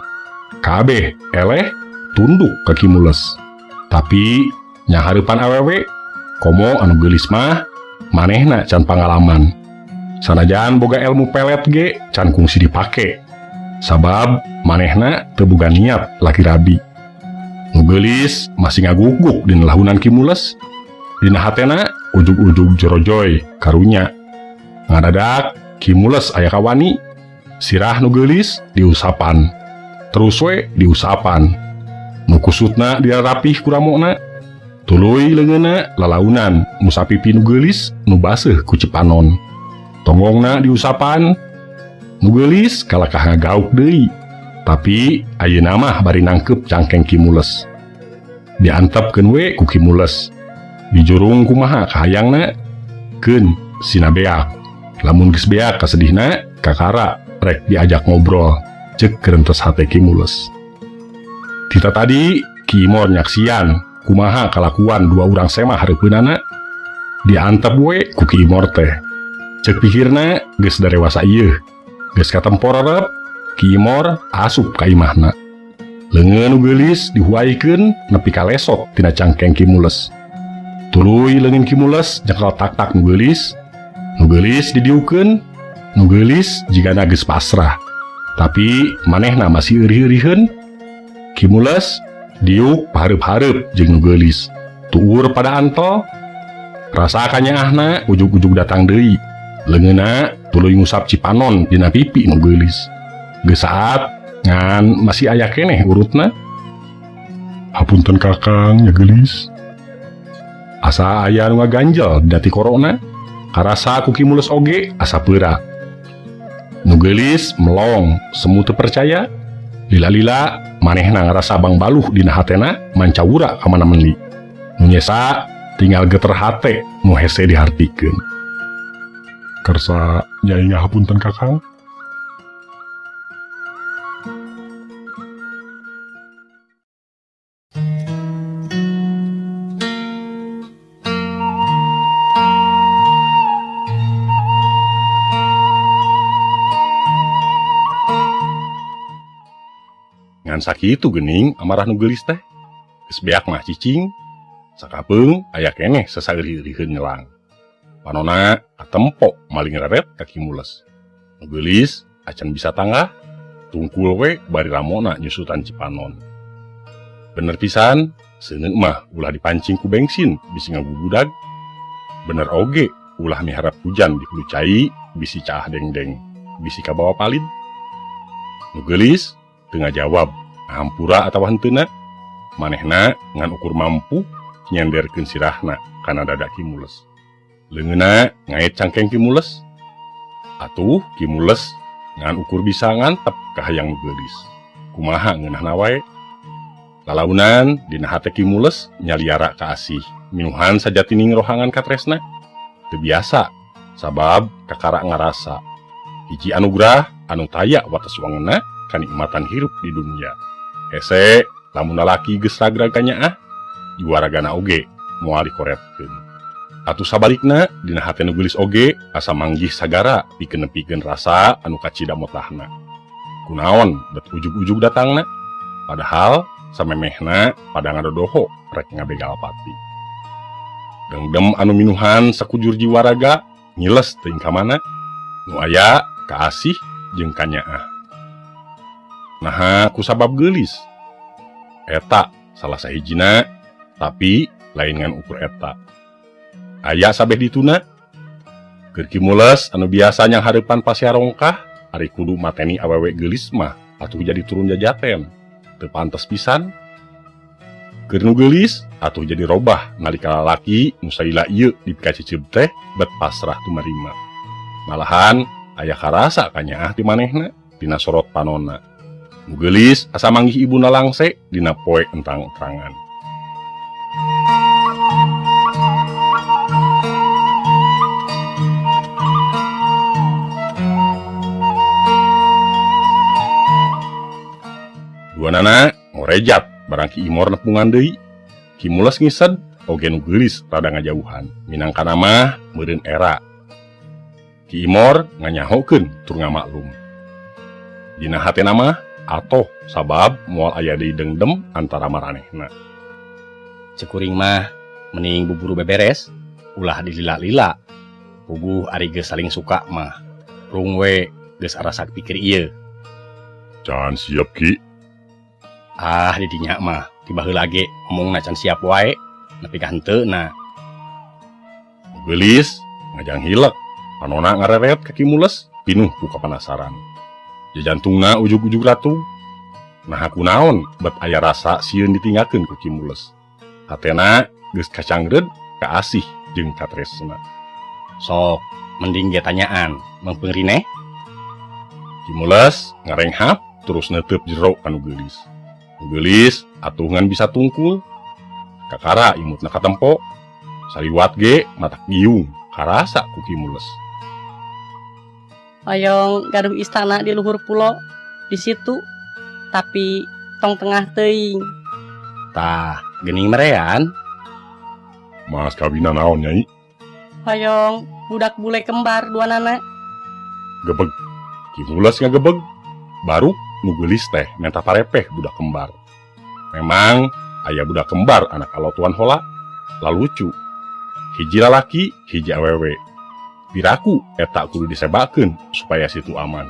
Kabeh eleh tunduk ka Kimules. Tapi nya hareupan awewe, komo anu geulis mah manehna can pangalaman. Sanajan boga ilmu pelet ge can kungsi dipake. Sabab manehna teu boga niat laki rabi. Nu geulis masih ngaguguk dina lahunan Kimules. Dina hatena ujug-ujug jorojoy karunya. Ngadadak Kimules aya kawani, sirah nu geulis diusapan. Terus we diusapan. Nu kusutna dirapih ku ramona. Tuluy leungeunna lalaunan musa pipi nu geulis nu baseuh ku cipanon. Tonggongna diusapan. Nu geulis kalakah ngagauk deui. Tapi ayeuna mah bari nangkep cangkeng Kimules. Diantepkeun we ku Kimules. Dijurung kumaha kahayangna? Keun sina beak. Lamun geus beak kasedihna, kakara rek diajak ngobrol, ceuk keurentes hate Kimules. Tita tadi Ki Imor nyaksian kumaha kalakuan dua urang semah hareupeunana. Diantep we ku Ki Imor teh. Ceuk pikirna geus darewasa ieu. Geus katempo rerep, Ki Imor asup ka imahna. Leungeun nu geulis dihuaikeun nepi ka lesot tina cangkeng Kimules. Tuluy leungeun Kimules nyekel tak-tak nu geulis. Nu geulis didiukeun, nu geulis jigana geus pasrah. Tapi manehna masih eurih-eurihkeun. Kimules diuk pahareup-hareup jeung nu geulis. Tuur pada antol. Rasa kanyaahna ujug-ujug datang deui. Leungeunna tuluy ngusap cipanon dina pipi nu geulis. Geus saat ngan masih aya keneh urutna. Hapunten Kakang nya geulis. Asa aya nu ngaganjel di dati korona. Karasa ku Kimules oge asa peura. Nu geulis melong semu teu percaya. Lila-lila manehna ngarasa bang baluh dina hatena mancawura ka mana meuli. Nu nyesa tinggal geter hate nu hese dihartikeun. Karsa nyai ngahapunten Kakang. Ngan sakitu geuning amarah nu geulis teh. Geus beak mah cicing. Sakapeung aya keneh sasaeurih-eurihkeun nyelang. Panonna katempo maling reret ka Kimules. Nu geulis acan bisa tanggah. Tungkul we bari ramona nyusutan cipanon. Bener pisan, seuneu mah ulah dipancing ku bensin bisi ngagugudag. Bener oge ulah miharap hujan di hulu cai bisi caah dengdeng, bisi ka bawa palid. Nu geulis teu ngajawab hampura atawa henteuna. Manehna ngan ukur mampu nyenderkeun sirahna kana dada Kimules. Leungeunna ngait cangkeng Ki Mules. Atuh Ki Mules ngan ukur bisa ngantep ka hayang nu geulis. Kumaha ngeunahna wae. Lalaunan dina hate Ki Mules nyaliara ka Asih, minuhan sajatining rohangan ka tresna. Teu biasa, sabab kakara ngarasa hiji anugerah anu taya wates wangeunna kanikmatan hirup di dunia. Hese lamun lalaki geus ragrag ka nyaah, juaragana oge moal dikoretkeun. Atuh sabalikna dina hate nu geulis oge asa manggih sagara pikeun-pikeun rasa anu kacida motahna. Kunaon bet ujug-ujug datangna? Padahal samemehna pada ngadodoho rek ngabegal pati. Dengdem anu minuhan sakujur jiwa raga ngiles teuing ka mana? Nu aya ka Asih jeung ka nyaah. Naha ku sabab geulis. Eta salah sahijina, tapi lain ngan ukur eta. Aya sabeh dituna. Keur Ki Mules anu biasa nyang hareupan pasiarongkah, ari kudu mateni awewe geulis mah atuh jadi turun jajaten. Teu pantes pisan. Keur nu geulis atuh jadi robah nalika lalaki nu salila ieu dipikaciceup teh bet pasrah tumarima. Malahan aya karasa ka nyaah ti manehna dina sorot panonna. Nu geulis asa manggih ibuna langse dina poe entrang-entrangan. Duanana ngorejat barang Ki Imor nepungan deui. Ki Mules ngised oge nu geulis rada ngajauhan. Minangkana mah meureun era. Ki Imor nganyahokeun tur ngamaklum. Dina hatena mah atoh sabab moal aya deui dengdem antara maranehna. Cekuring mah mending buburu beberes, ulah dilila-lila. Puguh ari geus saling suka mah. Rung we geus arasak pikir ieu. Can siap Ki. Ah di dinya mah tiba heula ge ngomongna can siap wae, nepi ka henteu-na. Geulis ngajang hilek. Panonna ngareret ka Ki Mules pinuh ku kapanasaran. Jajantungna ujug-ujug ratu. Nah kunaon bet aya rasa sieun ditinggalkeun ku Ki Mules. Hatena geus kacangred ka Asih jeung ka tresna. Sok mending ge tanyaan, mengpeung rineh. Ki Mules ngarenghap terus neuteup jero anu geulis. Nu geulis atuh ngan bisa tungkul. Kakara imutna katempo. Saliwat ge matak giung karasa ku Ki Mules. Hoyong gaduh istana di luhur pulau di situ, tapi tong tengah teuing. Tah, geuning merean. Mas kawina naon nyai? Hoyong budak bule kembar duanana. Gebeg. Ki Mules ngagebeg. Baru nu geulis teh menta parepeh budak kembar. Memang aya budak kembar anak alotuan heula, lalucu. Hiji lalaki, hiji awewe. Piraku eta kudu disebakeun supaya situ aman.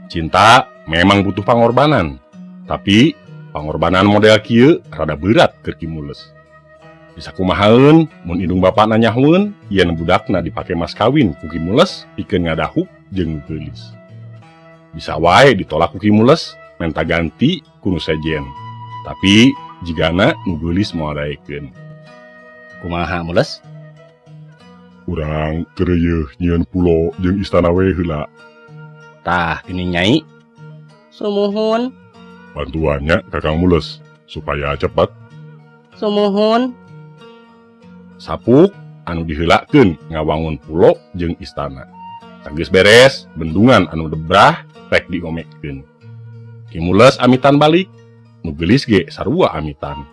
Cinta memang butuh pangorbanan, tapi pangorbanan model kieu rada berat keur Ki Mules. Bisa kumahaeun mun indung bapana nyahueun yen budakna dipake mas kawin ku Ki Mules pikeun ngadahuk jeung geulis. Bisa wae ditolak ku Ki Mules menta ganti ku nu sejen. Tapi jigana nu geulis moal daekeun. Kumaha Mules? Urang kereuyeun nyieun pulo jeung istana we heula. Tah geuning nyai. Sumuhun, Bantuannya Kakang Mules supaya cepat. sumuhun. Sapuk anu diheulakeun ngawangun pulo jeung istana. Tanggeus beres, bendungan anu debrah rek diomekeun. Ki Mules amitan balik, nu geulis ge sarua amitan.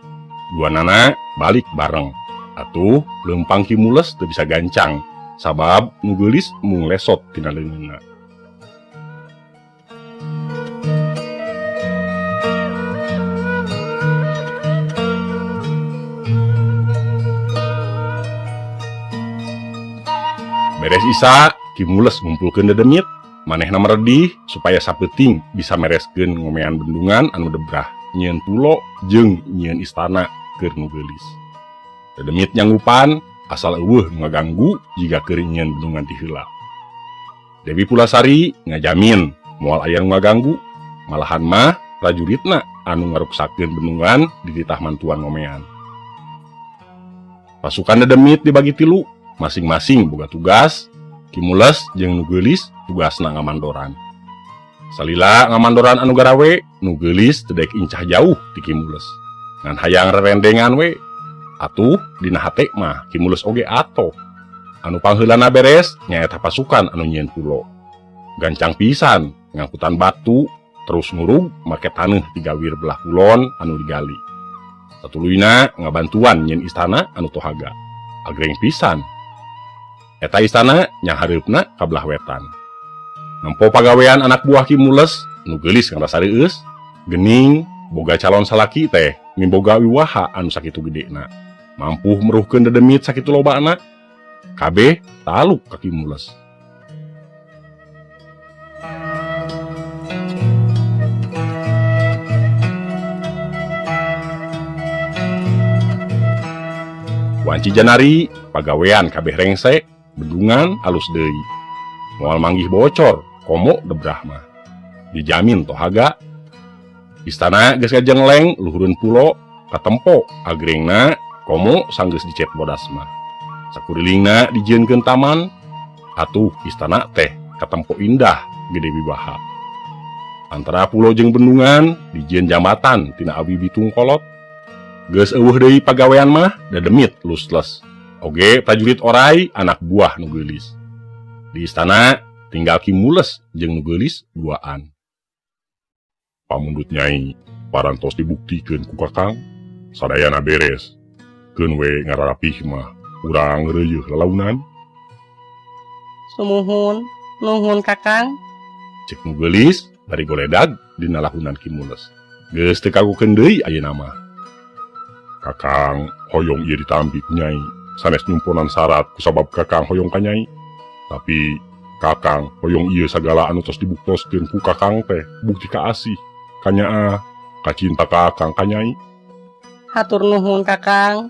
Duanana balik bareng. Atuh leumpang Ki Mules teu bisa gancang, sabab nu geulis mung lesot tina leungeunna. Beres isa, Ki Mules ngumpulkeun dedemit, manehna meredih supaya sapeuting bisa mereskeun ngomean bendungan anu debrah, nyieun pulo jeung nyieun istana keur nu geulis. Dedemit nyanggupan asal eueuh ngaganggu jiga keur nyieun bendungan ti heula. Dewi Pulasari ngajamin moal aya nu ngaganggu, malahan mah prajuritna anu ngaruksakeun bendungan di titah mantuan ngomean. Pasukan dedemit dibagi 3. masing-masing boga tugas. Kimules jeung nu geulis tugasna ngamandoran. Salila ngamandoran anu garawe, nu geulis teu daek incah jauh ti Kimules. Ngan hayang rerendengan we. Atuh dina hate mah Kimules oge ato. Anu pangheulana beres nyaeta pasukan anu nyieun pulo. Gancang pisan ngangkutan batu terus ngurug make taneuh digawir belah kulon anu digali. Satuluyna ngabantuan nyieun istana anu tohaga. Agreng pisan. Eta istana nya hareupna ka belah wetan. Nempo pagawean anak buah Kimules nu geulis ngarasa reueus, geuning boga calon salaki teh mimboga wiwaha anu sakitu gedena. Mampu meruhkeun dedemit sakitu lobana. Kabeh taluk ka Kimules. Wanci janari pagawean kabeh rengse, bendungan alus deui. Moal manggih bocor, komo debrah mah. Dijamin tohaga. Istana geus kajengleng luhureun pulo katempo agrengna komo sanggeus dicet bodas mah. Sakurilingna dijieunkeun taman. Atuh istana teh katempo indah gede wibaha. Antara pulo jeung bendungan dijieun jambatan tina abi bitung kolot. Geus eueuh deui pagawean mah dademit lusles. Oge prajurit orai anak buah nu geulis. Di istana tinggal Kimules jeung nu geulis duaan. Pamundut Nyai parantos dibuktikeun ku Kakang sadayana beres. Keun we ngararapih mah urang reuyeuf lalaunan. Sumuhun, nuhun Kakang. Cek nu geulis bari goledag dina lahunan Kimules. Geus teu kagukeun deui ayeuna mah. Kakang hoyong ieu ditampi ku Nyai sanes nyumponan syarat kusabab Kakang hoyong ka Nyai. Tapi Kakang hoyong ieu sagala anu tos dibuktoskeun ku Kakang teh bukti kaasih kanyaa kacinta ka Kakang ka Nyai. Hatur nuhun Kakang.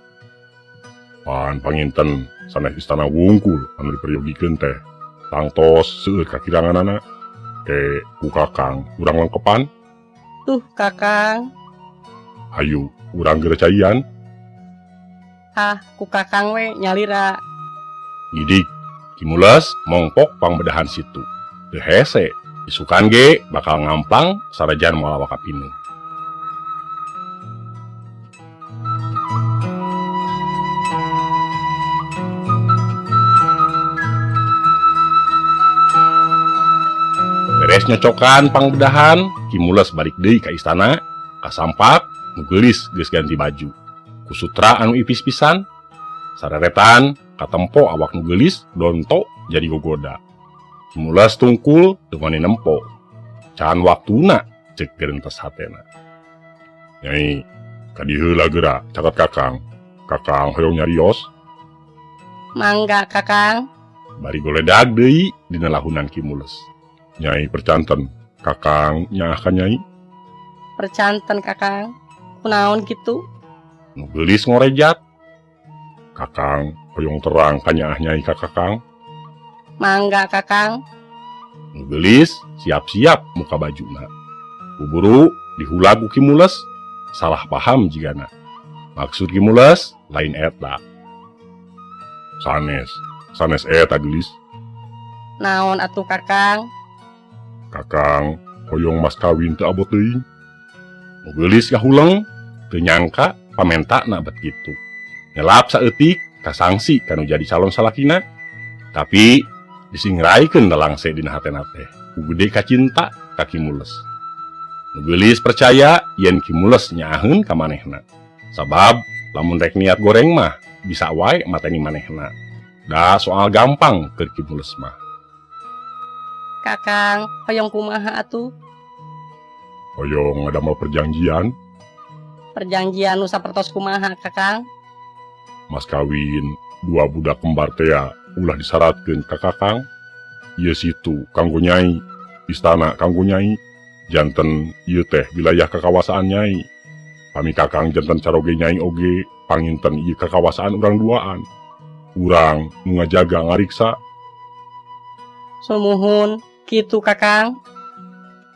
Pan panginten sanes istana wungkul anu diperyogikeun teh tangtos seueur kakiranganana ke ku Kakang urang lengkepan. Tuh Kakang. Hayu urang gerecayan. Ah, ku Kakang we nyalira. Gidik Kimules mongpok pangbedahan situ. Teu hese isukan ge bakal ngamplang sarajan moal wakapinu. Beres nyocokan pangbedahan, Kimules balik deui ka istana, kasampak nu geulis geus ganti baju. Ku sutra anu ipis pisan, sareretan katempo awak nu geulis donto jadi gogoda. Kimules tungkul teu nempo. Can waktuna ceuk geurentes hatena. Nyai, kadi heula geura caket Kakang. Kakang hoyong nyarios. Mangga Kakang. Bari goledag deui dina lahunan Kimules. Nyai percanten, Kakang nyaah ka Nyai. Percanten Kakang. Kunaon kitu? Nu geulis ngorejat. Kakang hoyong terang ka nyaah Nyai ka Kakang. Mangga Kakang. Nu geulis siap-siap muka bajuna. Buburu dihulag ku Kimules, salah paham jigana. Maksud Kimules lain eta. Sanes eta geulis. Naon atuh Kakang? Kakang hoyong mas kawin teu abot teuing. Nu geulis kahuleng teu nyangka pamentakna bet kitu. Nyelap saeutik kasangsi kanu jadi calon salakina. Tapi disingraikeun dalangse dina hatena teh. Ku gede kacinta ka Kimules. Nu geulis percaya yen Kimules nyaaheun ka manehna. Sabab lamun rek niat goreng mah bisa wae mateni manehna. Da soal gampang keur Kimules mah. Kakang, hoyong kumaha atuh? Hoyong ngadamel perjanjian. Perjanjian nu sapertos kumaha Kakang? Mas kawin dua budak kembar teh ulah disyaratkeun ka Kakang. Ieu situ kanggo Nyai, istana kanggo Nyai, janten ieu teh wilayah kakawasaan Nyai. Kami Kakang janten caroge Nyai oge panginten ieu kakawasaan urang duaan. Urang nu ngajaga ngariksa. Sumuhun, kitu Kakang.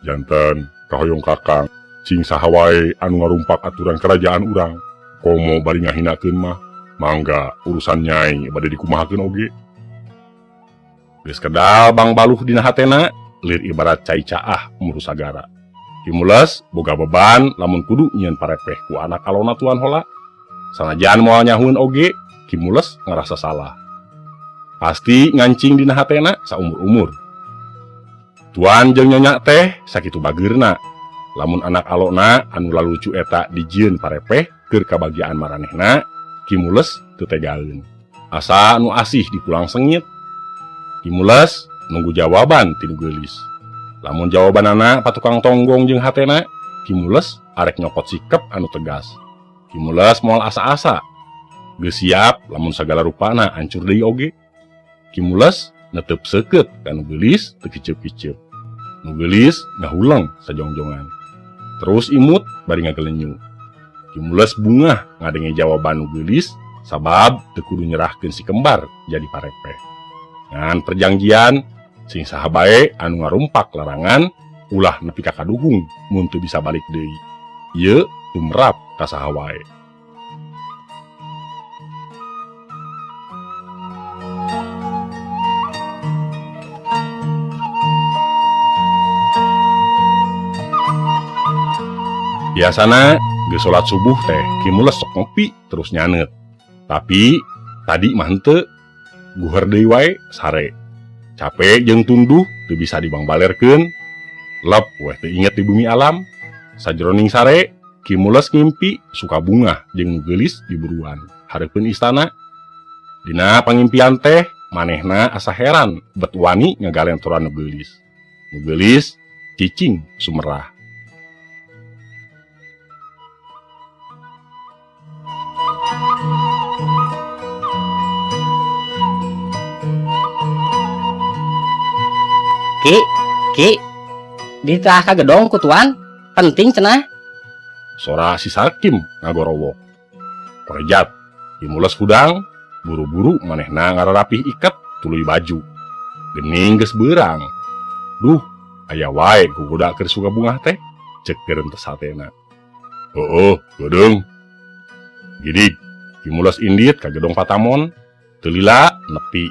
Janten kahoyong Kakang cing saha wae anu ngarumpak aturan kerajaan urang. Komo bari ngahinakeun mah Mangga urusan nyai bade dikumahakeun oge. Geus kedal Bang Baluh dina hatena, lir ibarat cai caah umur sagara. Kimules boga beban lamun kudu nyieun parepeh ku anak alona tuan hola. Sanajan moal nyahueun oge, Kimules ngerasa salah. Pasti ngancing dina hatena saumur-umur. Tuan jeung nyonya teh sakitu bageurna. Lamun anak alona anu lalucu eta dijieun parepeh keur kabagiaan maranehna, Kimules teu tegaeun. Asa anu asih dipulang sengit. Kimules nunggu jawaban ti nu geulis. Lamun jawabanana patukang tonggong jeung hatena, Kimules arek nyokot sikep anu tegas. Kimules moal asa-asa. Geus siap lamun sagala rupana hancur deui oge. Kimules netep seukeut ka nu geulis teu kiceup-kiceup. Nu geulis ngahuleng sajongjongan. Terus imut bari ngagelenyu. Kimules bungah ngadenge jawaban nu geulis sabab teu kudu nyerahkeun si kembar jadi parepeh. Ngan perjanjian sing saha bae anu ngarumpak larangan ulah nepi ka kaduhung mun teu bisa balik deui. Ieu tumrap ka saha wae. Biasana geus salat subuh teh Kimules sok ngopi terus nyanet. Tapi tadi mah henteu, guher deui wae sare. Capek jeung tunduh teu bisa dibangbalerkeun. Lep weh teu inget di bumi alam. Sajroning sare Kimules ngimpi suka bungah jeung nu geulis di buruan hareupeun istana. Dina pangimpian teh manehna asa heran bet wani ngagalentoran nu geulis. Nu geulis cicing sumerah. Ki, ditah ka gedong ku tuan, penting cenah. Sora si Sarkim ngagorowok. Korejat, Kimules hudang, buru-buru manehna ngararapih iket tuluy baju. Gening geus beurang. Duh, aya wae ku budak keur suka bungah teh, cek keureun tes hatena. Heueuh, gedeng. Gidik, Kimules indit ka gedong Patamon, teu lila nepi.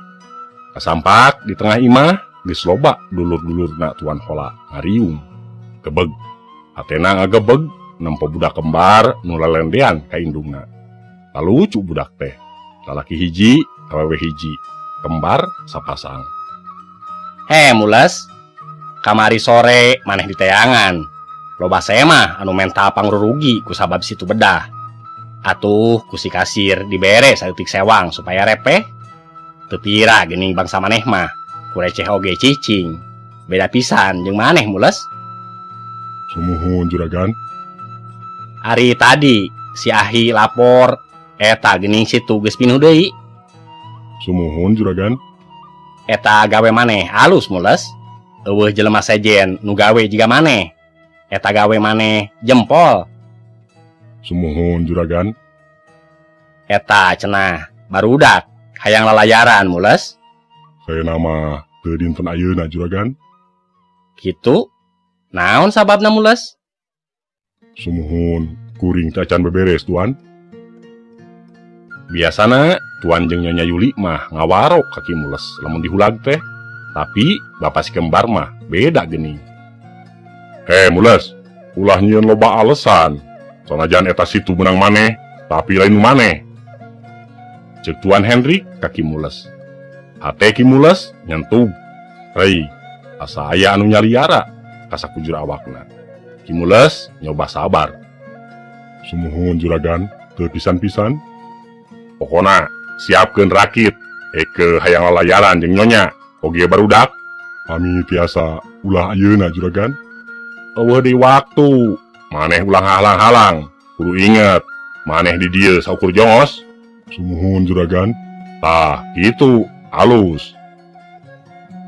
Kasampak di tengah imah geus loba dulur-dulurna tuan hola ngariung. Gebeg. Hatena ngagebeg nempo budak kembar nu lalendean ka indungna. Lalucu budak teh. Lalaki hiji, awewe hiji. Kembar sapasang. Mules. Kamari sore maneh di teangan. Loba saya mah anu menta pangrurugi ku sabab situ bedah. Atuh ku si kasir dibere saeutik sewang supaya repeh. Teu pira geuning bangsa maneh mah. Kureceh oge cicing. Beda pisan jeung maneh Mules. Sumuhun juragan. Ari tadi si Ahi lapor eta geuning situ geus pinuh deui. Sumuhun juragan. Eta gawe maneh alus Mules. Eueuh jelema sejen nu gawe jiga maneh. Eta gawe maneh jempol. Sumuhun juragan. Eta cenah barudak hayang lalayaran Mules. Saya nama teu dinten ayeuna juragan. Kitu? Naon sababna Mules? Sumuhun, kuring teh acan beberes tuan. Biasana tuan jeung Nyonya Yuli mah ngawarok ka Kimules lamun dihulag teh. Tapi bapak si kembar mah beda geuning. Mules, ulah nyieun loba alesan. Sanajan eta situ menang maneh, tapi lain nu maneh. Ceuk tuan Hendrik ka Kimules. Hate Kimules nyentug. Hei, asa aya anu nyaliara ka sakujur awakna. Kimules nyoba sabar. Sumuhun juragan, teu pisan-pisan. Pokona siapkeun rakit, eke hayang lalayaran jeung nyonya. Oge barudak. Kami tiasa ulah ayeuna juragan. Eueuh di waktu, maneh ulah halang-halang. Kudu inget, maneh di dieu saukur jongos. Sumuhun juragan. Tah, kitu. Alus.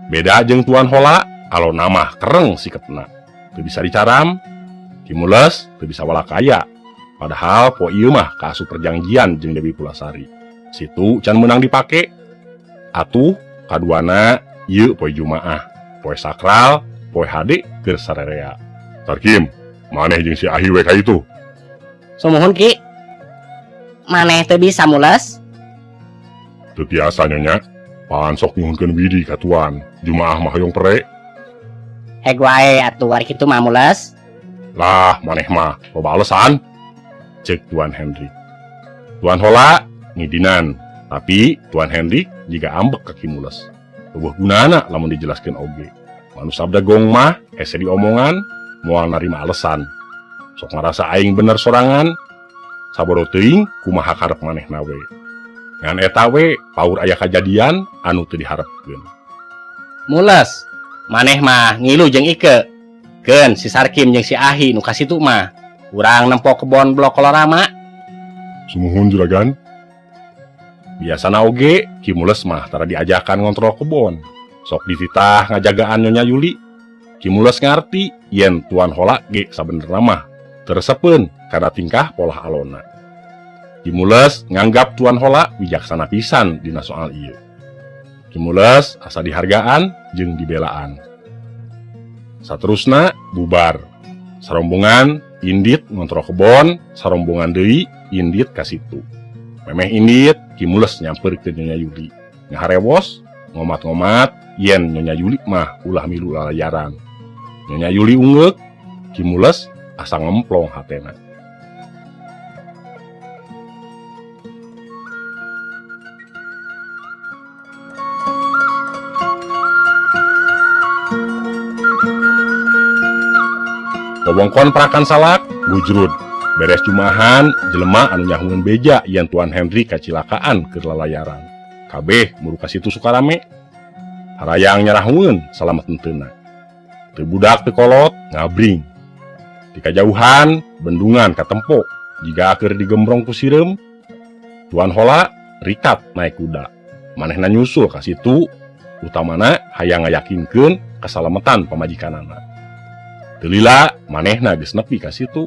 Beda jeung tuan hola, alona mah kereng sikepna. Teu bisa dicaram. Kimules teu bisa walakaya. Padahal po ieu mah kaasup perjanjian jeung Dewi Pulasari. Situ can meunang dipake. Atuh kaduana ieu poe Jumaah, poe sakral, poe hade keur sarerea. Sarkim, maneh jeung si Ahi we ka itu. Sumuhun Ki. Maneh teu bisa Mules. Teu tiasa nyonya. Pan sok nyuhunkeun widi ka tuan. Jumaah mah hoyong pere. Heg wae atuh ari kitu mah Mules. Lah, maneh mah loba alesan. Cek Tuan Hendrik. Tuan Hola ngidinan, tapi Tuan Hendrik jika ambek ke Kimules. Eueuh gunana lamun dijelaskeun oge. Manu sabda gong mah hese diomongan moal narima alesan. Sok ngarasa aing bener sorangan. Saboro teuing kumaha karep manehna we. Ngan eta we paur aya kajadian anu teu diharepkeun. Mules, maneh mah ngilu jeung Ike. Keun si Sarkim jeung si Ahi nu kasitu mah. Urang nempo kebon Blok Kolorama. Sumuhun juragan. Biasana oge Kimules mah tara diajakan ngontrol kebon. Sok dititah ngajagaan Nyonya Yuli. Kimules ngarti yen Tuan Hola ge sabenerna mah teresepeun kana tingkah polah alona. Kimules nganggap Tuan Hola wijaksana pisan dina soal ieu. Kimules asa dihargaan jeung dibelaan. Saterusna bubar. Sarombongan indit ngontrol kebon, sarombongan deui indit ka situ. Memeh indit Kimules nyamper ke Nyonya Yuli. Ngaharewos ngomat-ngomat yen Nyonya Yuli mah ulah milu lalayaran. Nyonya Yuli ungeuk, Kimules asa ngemplong hatena. Wewengkon Prakan Salak gujrud. Beres jumahan jelema anu nyahueun beja yen Tuan Hendrik kacilakaan keur lalayaran. Kabeh muru ka situ sukarame. Harayang nyarahkeun salamet henteuna. Teu budak teu kolot ngabring. Di kajauhan bendungan katempo jiga keur digembrong ku sireum. Tuan Hola rikat naik kuda. Manehna nyusul ka situ utamana hayang ngayakinkeun kasalametan pamajikanana. Teu lila manehna geus nepi ka situ.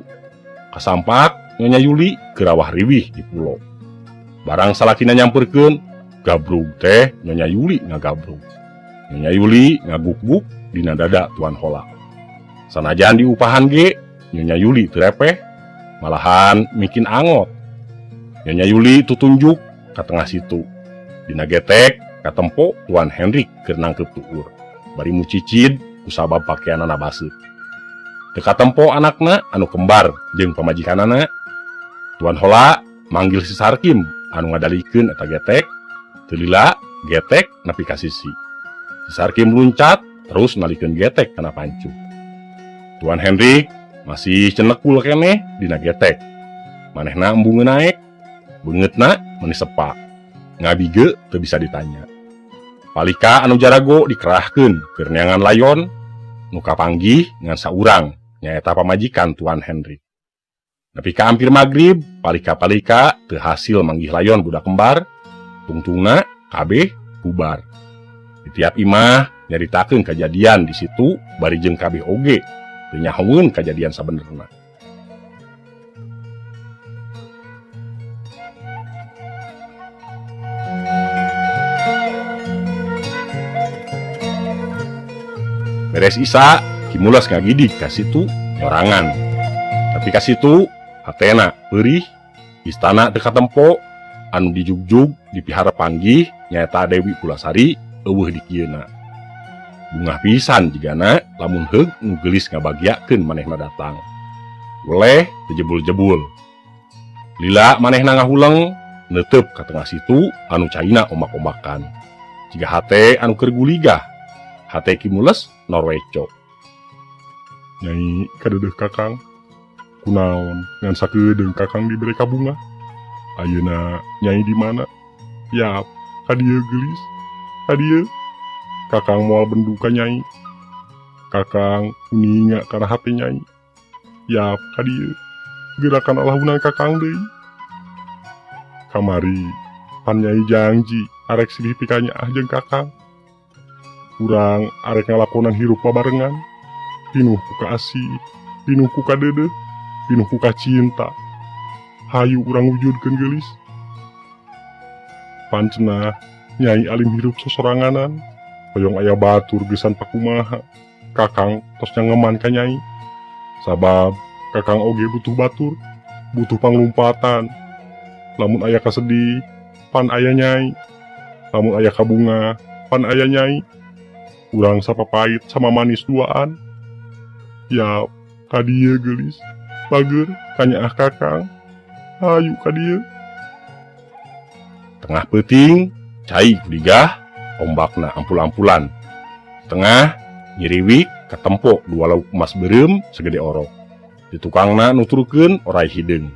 Kasampak Nyonya Yuli kerawah riwih di pulau. Barang salakina nyamperkeun, gabrug teh Nyonya Yuli ngagabrug. Nyonya Yuli ngaguk-guk dina dada Tuan Hola. Sanajan diupahan ge, Nyonya Yuli teu repeh, malahan mikin angot. Nyonya Yuli tutunjuk ka tengah situ. Dina getek katempo Tuan Hendrik keur nangkep tuur. Bari mucicid ku sabab pakaianana baseuh. Teka tempo anakna anu kembar jeung pamajikanana. Tuan Hola manggil si Sarkim anu ngadalikeun eta getek. Teu lila getek nepi ka sisi. Si Sarkim luncat terus nalikeun getek kana pancu. Tuan Hendrik masih cenekul keneh dina getek. Manehna embungeun naek, beungeutna meuni sepak. Ngabige teu bisa ditanya. Palika anu jarago dikerahkeun keur neangan layon nu kapanggih ngan saurang nyaeta pamajikan Tuan Hendrik. Nepi ka hampir magrib, palika-palika teu hasil manggih layon budak kembar, tungtungna kabeh bubar. Di tiap imah nyaritakeun kajadian di situ bari jeung kabeh oge teu nyahoeun kajadian sabenerna. Beres isa, Kimules ngagidik ka situ nyorangan. Tapi ka situ hatena peurih, istana teu katempo, anu dijugjug dipihara panggih nyaeta Dewi Pulasari eueuh di kieuna. Bungah pisan jigana lamun heug nu geulis ngabagiakeun manehna datang. Weleh teu jebul-jebul. Lila manehna ngahuleng neuteup ka tengah situ anu caina ombak-ombakan. Jiga hate anu keur guligah, hate Kimules norweco. Nyai kadeudeuk Kakang, kunaon ngan sakedeung Kakang dibere ka bunga? Ayeuna Nyai di mana? Yap, ka dieu geulis, ka dieu. Kakang moal bendu ka Nyai. Kakang kuninga kana hate Nyai. Yap, ka dieu. Gerakan alahunang Kakang deui. Kamari, pan Nyai janji arek silih pikanya jeung Kakang. Urang arek ngalakonan hirup babarengan. Pinuh ku kasih, pinuh ku kadeudeuh, pinuh ku cinta. Hayu urang wujudkeun geulis. Pancenah Nyai alim hirup sosoranganan, hoyong aya batur geusan pakumaha. Kakang tos nyangeman ka Nyai. Sabab Kakang oge butuh batur, butuh panglumpatan. Lamun aya kasedih, pan aya Nyai. lamun aya kabunga pan aya nyai urang sapapait sama manis duaan ya kadieu geulis bager kanyaah kakang hayu kadieu. Tengah peuting cai kuligah ombakna ampul-ampulan tengah nyiriwik katempo 2 lauk emas beureum segede orok di tukangna nuturkeun orai hideung.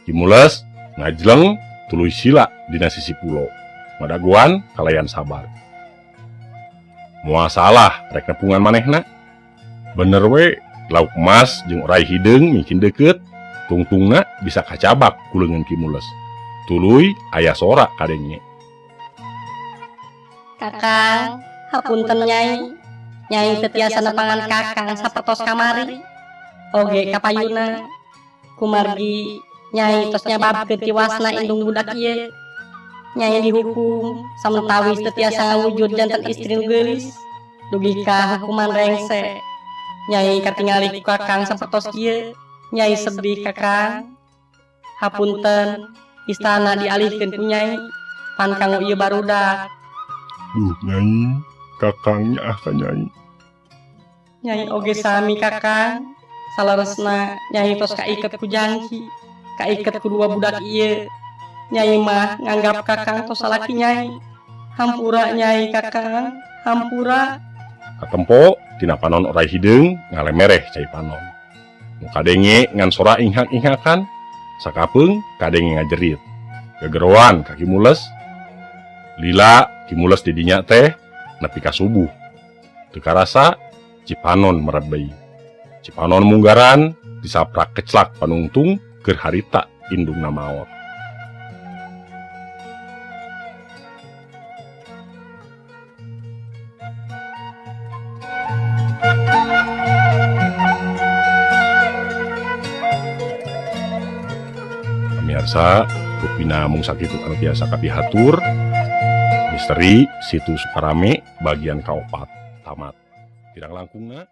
Ki Mules ngajleng tuluy sila dina sisi pulo madaguan kalayan sabar. Moal salah rek nepungan manehna. Bener we lauk emas jeung orai hideung mungkin deukeut tungtungna bisa kacabak ku leungeun Ki Mules. Tuluy aya sora kadenge. Kakang, hapunten Nyai. Nyai teu tiasa nepangan kakang sapertos kamari. Oge kapayuna kumargi Nyai tos nyababkeun tiwasna indung budak ieu. Nyai dihukum samentawis teu tiasa ngawujud janten istri nu geulis. Dugi ka hukuman rengse. Nyai katingali ku kakang sapertos ieu. Nyai sedih kakang. Hapunten, istana dialihkeun ku Nyai. Pan kanggo ieu barudak. Duh Nyai, kakang nyaah ka Nyai. Nyai oge sami kakang. Salaresna Nyai tos kaiket ku janji. Kaiket ku 2 budak ieu. Nyai mah nganggap kakang tos salaki Nyai. Hampura Nyai kakang, hampura. Katempo tina panon orai hideung ngalemereh cai panon. Nu kadenge ngan sora inghak-inghakan, sakapeung kadenge ngajerit. Gegeroan ka Ki Mules. Lila Ki Mules di dinya teh nepi ka subuh. Teu karasa Cipanon merebei. Cipanon munggaran disaprak keclak panungtung keur harita indungna maot. Pamirsa, rupina mung sakitu anu biasa kapihatur. Misteri Situ Sukarame bagian kaopat tamat. Tirang langkungna